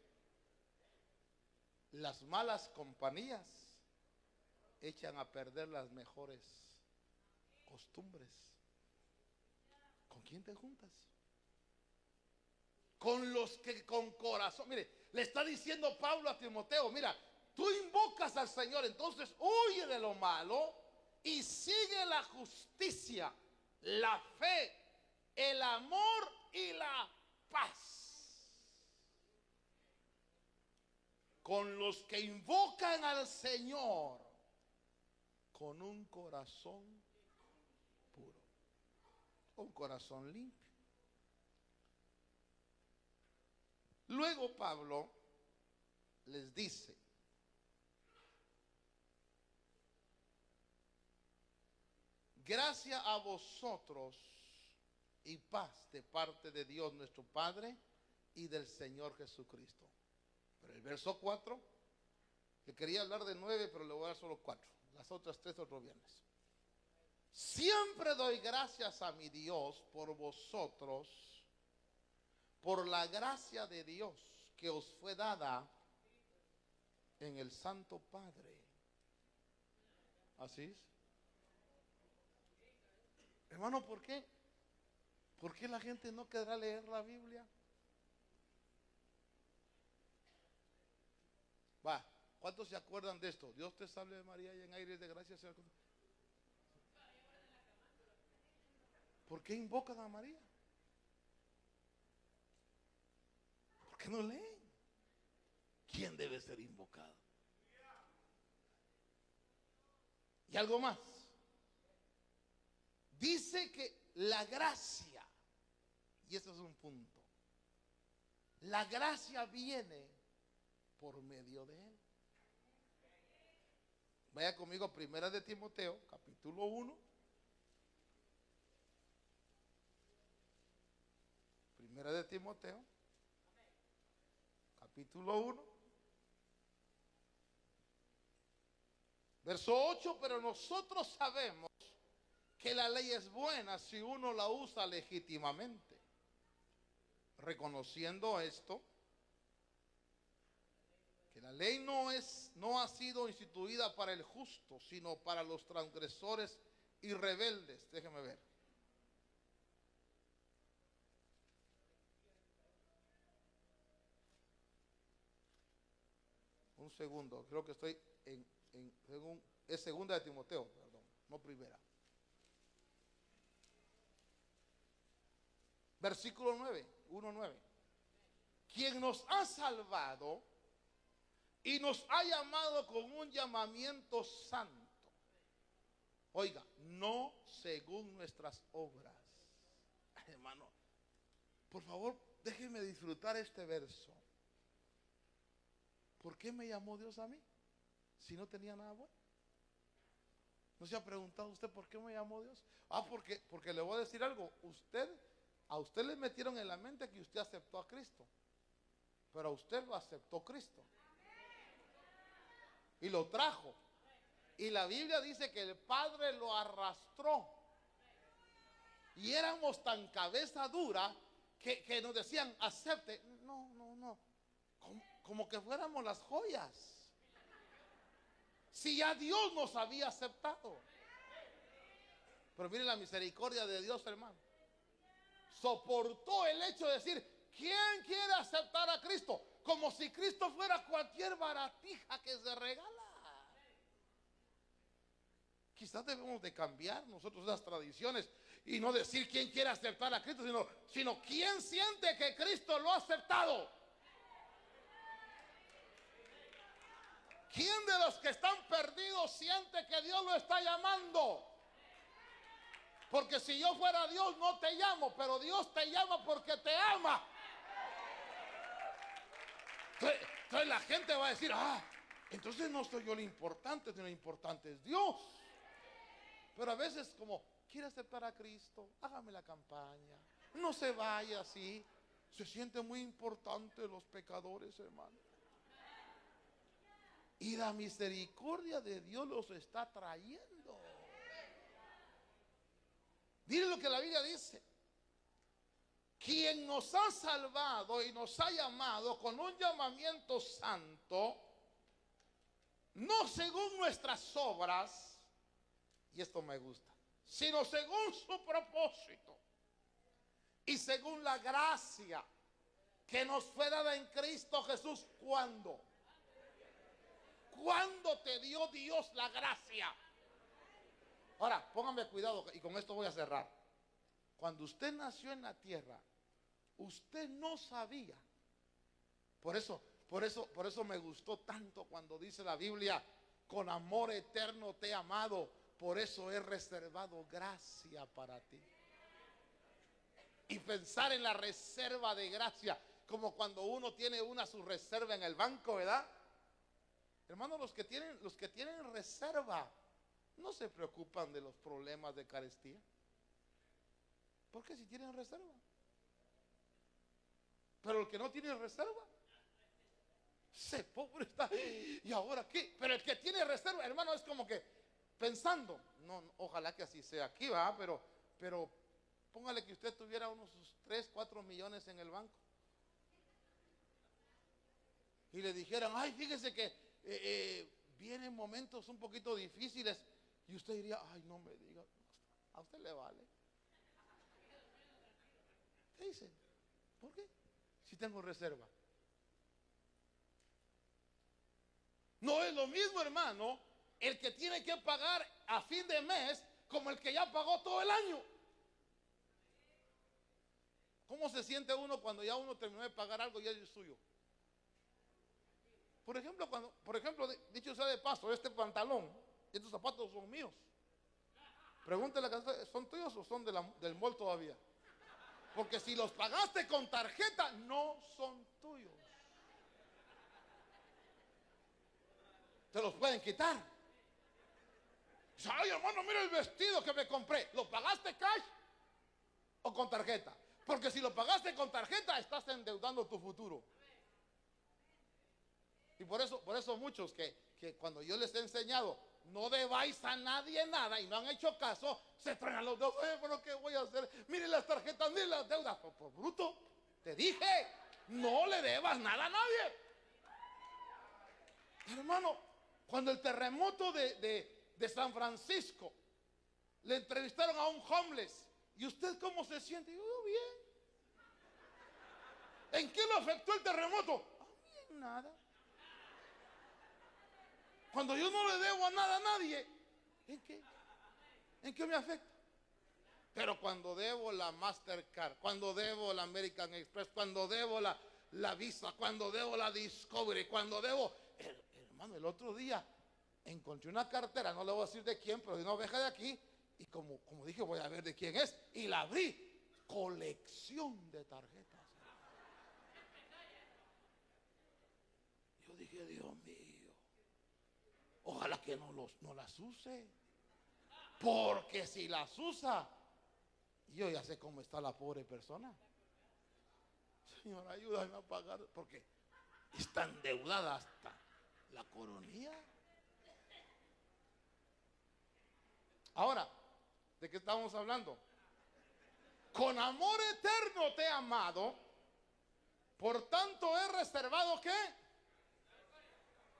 Las malas compañías echan a perder las mejores costumbres. ¿Con quién te juntas? Con los que con corazón, mire, le está diciendo Pablo a Timoteo, mira, tú invocas al Señor, entonces huye de lo malo y sigue la justicia, la fe, el amor y la paz. Con los que invocan al Señor con un corazón puro, un corazón limpio. Luego Pablo les dice, gracia a vosotros y paz de parte de Dios nuestro Padre y del Señor Jesucristo. Pero el verso 4, que quería hablar de 9, pero le voy a dar solo 4. Las otras 3 otro viernes. Siempre doy gracias a mi Dios por vosotros, por la gracia de Dios que os fue dada en el Santo Padre. Así es. Hermano, ¿por qué? ¿Por qué la gente no querrá leer la Biblia? Va, ¿cuántos se acuerdan de esto? Dios te salve María y en aires de gracia. ¿Por qué invocan a María? ¿Por qué no leen? ¿Quién debe ser invocado? Y algo más. Dice que la gracia, y eso es un punto, la gracia viene por medio de Él. Vaya conmigo a 1 de Timoteo, capítulo 1. 1 de Timoteo, capítulo 1, verso 8, pero nosotros sabemos que la ley es buena si uno la usa legítimamente. Reconociendo esto, que la ley no ha sido instituida para el justo, sino para los transgresores y rebeldes. Déjeme ver. un segundo, creo que estoy es segunda de Timoteo, perdón, no primera. Versículo 9, 1:9. Quien nos ha salvado y nos ha llamado con un llamamiento santo. Oiga, no según nuestras obras. Ay, hermano, por favor, déjenme disfrutar este verso. ¿Por qué me llamó Dios a mí si no tenía nada bueno? ¿No se ha preguntado usted por qué me llamó Dios? Porque le voy a decir algo. A usted le metieron en la mente que usted aceptó a Cristo, pero a usted lo aceptó Cristo y lo trajo. Y la Biblia dice que el Padre lo arrastró. Y éramos tan cabeza dura que nos decían, acepte. No. Como que fuéramos las joyas. Si ya Dios nos había aceptado. Pero miren la misericordia de Dios, hermano. Soportó el hecho de decir, ¿quién quiere aceptar a Cristo? Como si Cristo fuera cualquier baratija que se regala. Quizás debemos de cambiar nosotros esas tradiciones y no decir quién quiere aceptar a Cristo, sino quién siente que Cristo lo ha aceptado. ¿Quién de los que están perdidos siente que Dios lo está llamando? Porque si yo fuera Dios no te llamo, pero Dios te llama porque te ama. Entonces la gente va a decir, entonces no soy yo lo importante, sino lo importante es Dios. Pero a veces como, quiere aceptar a Cristo, hágame la campaña, no se vaya así. Se siente muy importante los pecadores, hermano. Y la misericordia de Dios los está trayendo. Miren lo que la Biblia dice. Quien nos ha salvado y nos ha llamado con un llamamiento santo, no según nuestras obras, y esto me gusta, sino según su propósito y según la gracia que nos fue dada en Cristo Jesús. ¿Cuándo? ¿Cuándo te dio Dios la gracia? Ahora, pónganme cuidado y con esto voy a cerrar. Cuando usted nació en la tierra, usted no sabía. Por eso me gustó tanto cuando dice la Biblia, con amor eterno te he amado, por eso he reservado gracia para ti. Y pensar en la reserva de gracia, como cuando uno tiene su reserva en el banco, ¿verdad? Hermanos, los que tienen reserva no se preocupan de los problemas de carestía. Porque si tienen reserva. Pero el que no tiene reserva, ese pobre está, ¿y ahora qué? Pero el que tiene reserva, hermano, es como que pensando, no, ojalá que así sea aquí, va, pero póngale que usted tuviera unos 3, 4 millones en el banco. Y le dijeran, ay, fíjese que vienen momentos un poquito difíciles. Y usted diría, ay, no me diga, a usted le vale. ¿Qué dice? ¿Por qué? Si tengo reserva. No es lo mismo, hermano, el que tiene que pagar a fin de mes como el que ya pagó todo el año. ¿Cómo se siente uno cuando ya uno terminó de pagar algo y ya es suyo? Por ejemplo, dicho sea de paso, este pantalón, estos zapatos son míos. Pregúntele, ¿son tuyos o son del mall todavía? Porque si los pagaste con tarjeta, no son tuyos. Te los pueden quitar. Dice, ay, hermano, mira el vestido que me compré. ¿Lo pagaste cash o con tarjeta? Porque si lo pagaste con tarjeta, estás endeudando tu futuro. Y por eso muchos que cuando yo les he enseñado, no debáis a nadie nada y no han hecho caso, se traen los dedos. Bueno, ¿qué voy a hacer? Miren las tarjetas, miren las deudas. Por bruto, te dije, no le debas nada a nadie. Hermano, cuando el terremoto de San Francisco, le entrevistaron a un homeless. ¿Y usted cómo se siente? Y yo, bien. ¿En qué lo afectó el terremoto? A mí en nada. Cuando yo no le debo a nada a nadie, ¿en qué? ¿En qué me afecta? Pero cuando debo la Mastercard, cuando debo la American Express, cuando debo la Visa, cuando debo la Discovery, cuando debo... Hermano, el otro día encontré una cartera, no le voy a decir de quién, pero de una oveja de aquí, y como dije, voy a ver de quién es, y la abrí. Colección de tarjetas. Yo dije, Dios mío, ojalá que no las use, porque si las usa, yo ya sé cómo está la pobre persona. Señor, ayúdame a pagar, porque está endeudada hasta la coronilla. Ahora, ¿de qué estamos hablando? Con amor eterno te he amado, por tanto he reservado ¿qué?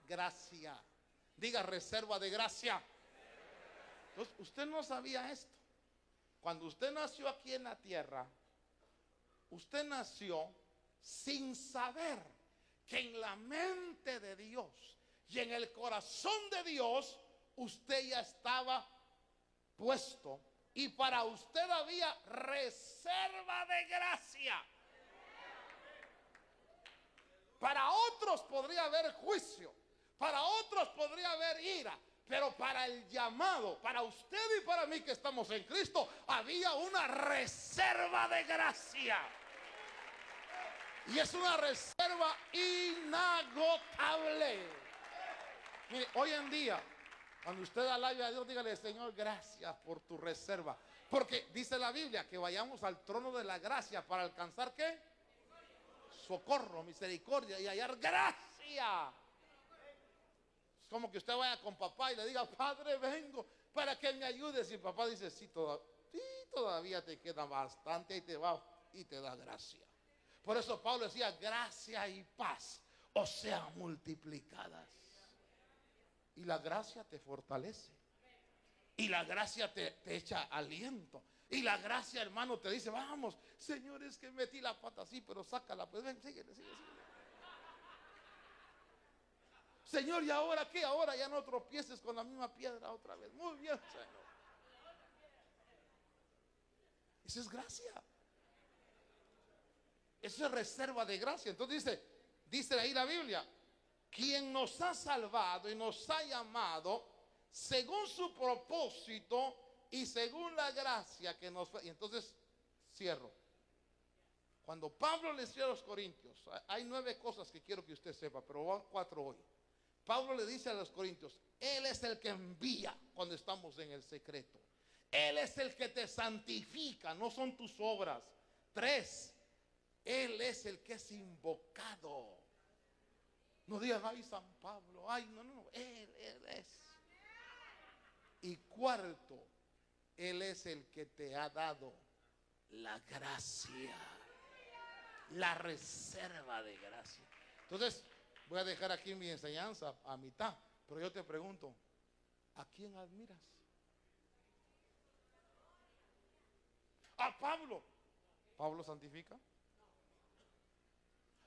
Gracia. Diga, reserva de gracia. Entonces, usted no sabía esto. Cuando usted nació aquí en la tierra, usted nació sin saber que en la mente de Dios y en el corazón de Dios usted ya estaba puesto, y para usted había reserva de gracia. Para otros podría haber juicio, para otros podría haber ira, pero para el llamado, para usted y para mí que estamos en Cristo, había una reserva de gracia. Y es una reserva inagotable. Mire, hoy en día, cuando usted alabe a Dios, dígale, Señor, gracias por tu reserva. Porque dice la Biblia que vayamos al trono de la gracia para alcanzar ¿qué? Socorro, misericordia y hallar gracia. Es como que usted vaya con papá y le diga, Padre, vengo para que me ayudes. Y papá dice, sí, todavía te queda bastante, y te da gracia. Por eso Pablo decía, gracia y paz, o sea, multiplicadas. Y la gracia te fortalece. Y la gracia te echa aliento. Y la gracia, hermano, te dice, vamos, Señor, es que metí la pata así, pero sácala, pues ven, síguele. Señor, ¿y ahora qué? Ahora ya no tropieces con la misma piedra otra vez. Muy bien, Señor. Eso es gracia. Eso es reserva de gracia. Entonces dice ahí la Biblia, quien nos ha salvado y nos ha llamado según su propósito y según la gracia que nos... Y entonces cierro. Cuando Pablo le escribe a los Corintios, hay 9 cosas que quiero que usted sepa, pero van 4 hoy. Pablo le dice a los Corintios, Él es el que envía cuando estamos en el secreto. Él es el que te santifica, no son tus obras. 3, Él es el que es invocado. No digan, ay, San Pablo, ay, no, Él es. Y 4, Él es el que te ha dado la gracia, la reserva de gracia. Entonces, voy a dejar aquí mi enseñanza a mitad, pero yo te pregunto, ¿a quién admiras? A Pablo. ¿Pablo santifica?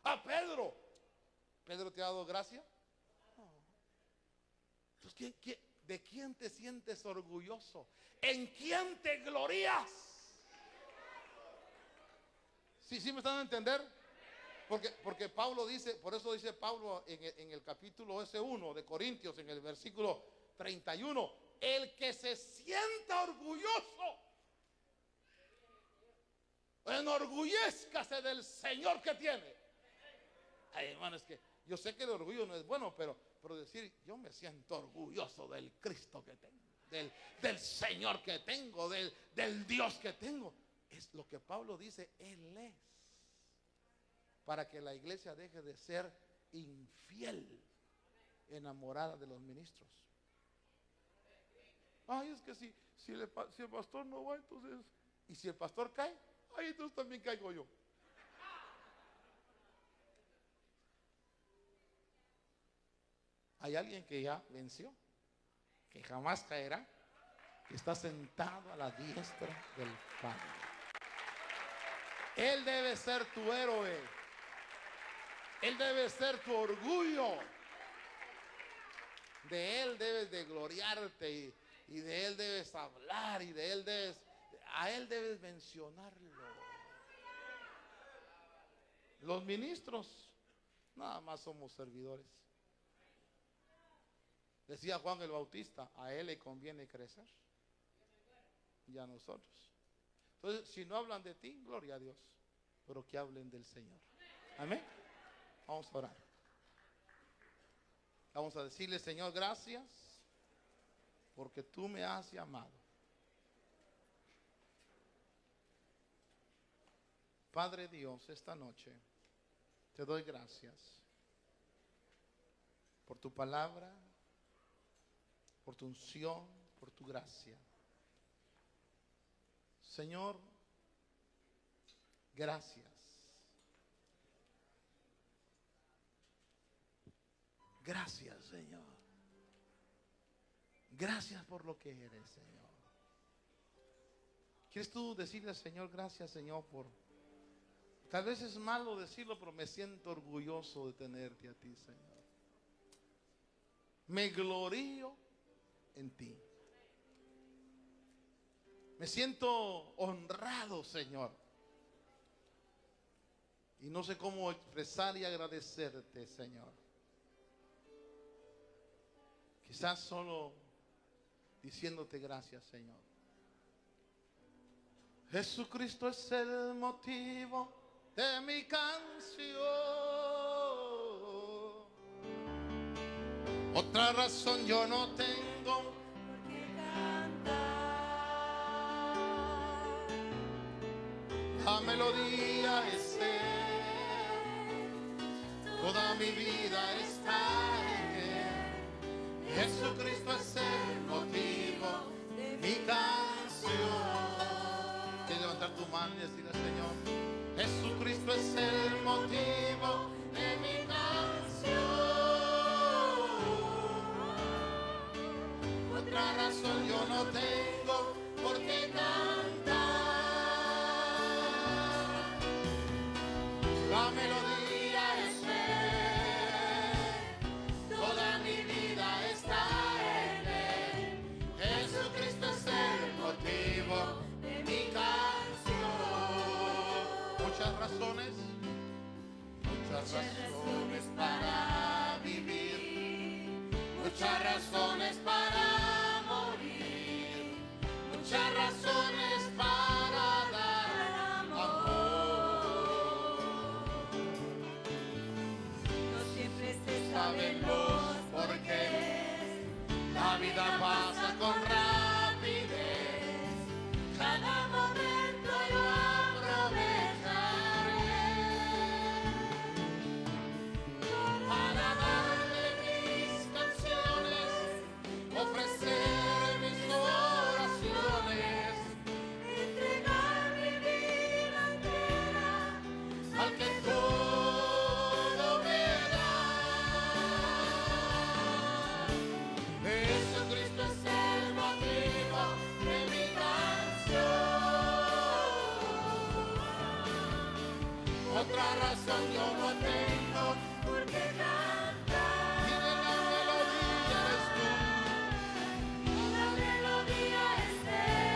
A Pedro. ¿Pedro te ha dado gracia? No. Entonces, ¿de quién te sientes orgulloso? ¿En quién te glorías? ¿Sí me están a entender? Porque Pablo dice, por eso dice Pablo en el capítulo 1 de Corintios, en el versículo 31, el que se sienta orgulloso, enorgullezcase del Señor que tiene. Ay, hermano, es que yo sé que el orgullo no es bueno, pero decir, yo me siento orgulloso del Cristo que tengo, del Señor que tengo, del Dios que tengo, es lo que Pablo dice, Él es. Para que la iglesia deje de ser infiel, enamorada de los ministros. Ay, es que si el pastor no va, entonces, y si el pastor cae, ay, entonces también caigo yo. Hay alguien que ya venció, que jamás caerá, que está sentado a la diestra del Padre. Él debe ser tu héroe. Él debe ser tu orgullo. De Él debes de gloriarte y de Él debes hablar y de Él a Él debes mencionarlo. Los ministros nada más somos servidores. Decía Juan el Bautista, a Él le conviene crecer y a nosotros. Entonces, si no hablan de ti, gloria a Dios, pero que hablen del Señor. Amén. Vamos a orar. Vamos a decirle, Señor, gracias porque tú me has llamado. Padre Dios, esta noche te doy gracias por tu palabra, por tu unción, por tu gracia. Señor, gracias. Gracias, Señor. Gracias por lo que eres, Señor. ¿Quieres tú decirle al Señor, gracias, Señor, por... Tal vez es malo decirlo, pero me siento orgulloso de tenerte a ti, Señor. Me glorío en ti. Me siento honrado, Señor. Y no sé cómo expresar y agradecerte, Señor. Quizás solo diciéndote gracias, Señor. Jesucristo es el motivo de mi canción. Otra razón yo no tengo por qué cantar. La melodía es Él, toda mi vida está en Él. Jesucristo es el motivo de mi canción. Quieres levantar tu mano y decirle, Señor, Jesucristo es el motivo de mi canción. Otra razón yo no tengo por qué cantar. La melodía es Él, toda mi vida está en Él. Jesucristo es el motivo de mi canción. Muchas razones para vivir, muchas razones para morir, muchas razones para dar amor. No siempre se saben los porqués, la vida pasa con rapidez, cada momento yo aprovecharé para darle mis canciones, ofrecer mis oraciones, entregar mi vida entera al que todo me da. Jesucristo es el motivo de mi canción. Otra razón yo no tengo por qué cantar. Y de la melodía eres tú. La melodía es Él,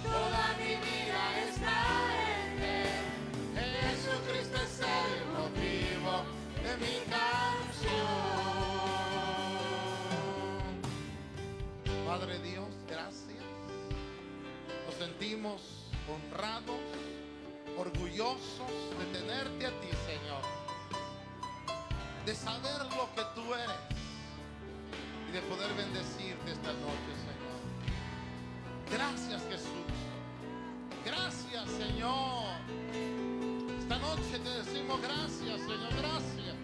toda mi vida está en Él. Jesucristo es el motivo de mi canción. Padre Dios, gracias. Nos sentimos honrados, orgullosos de tenerte a ti, Señor, de saber lo que tú eres y de poder bendecirte esta noche, Señor. Gracias, Jesús. Gracias, Señor. Esta noche te decimos gracias, Señor. Gracias.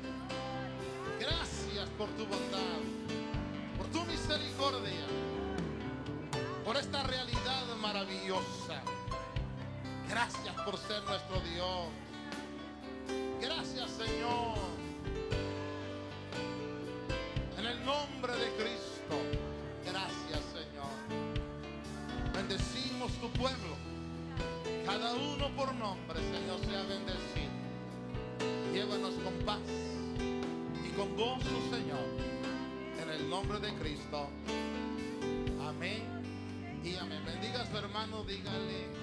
Gracias por tu bondad, por tu misericordia, por esta realidad maravillosa. Gracias por ser nuestro Dios. Gracias, Señor. En el nombre de Cristo, gracias, Señor. Bendecimos tu pueblo. Cada uno por nombre, Señor, sea bendecido. Llévanos con paz y con gozo, Señor, el nombre de Cristo. Amén y amén. Bendiga a su hermano, dígale.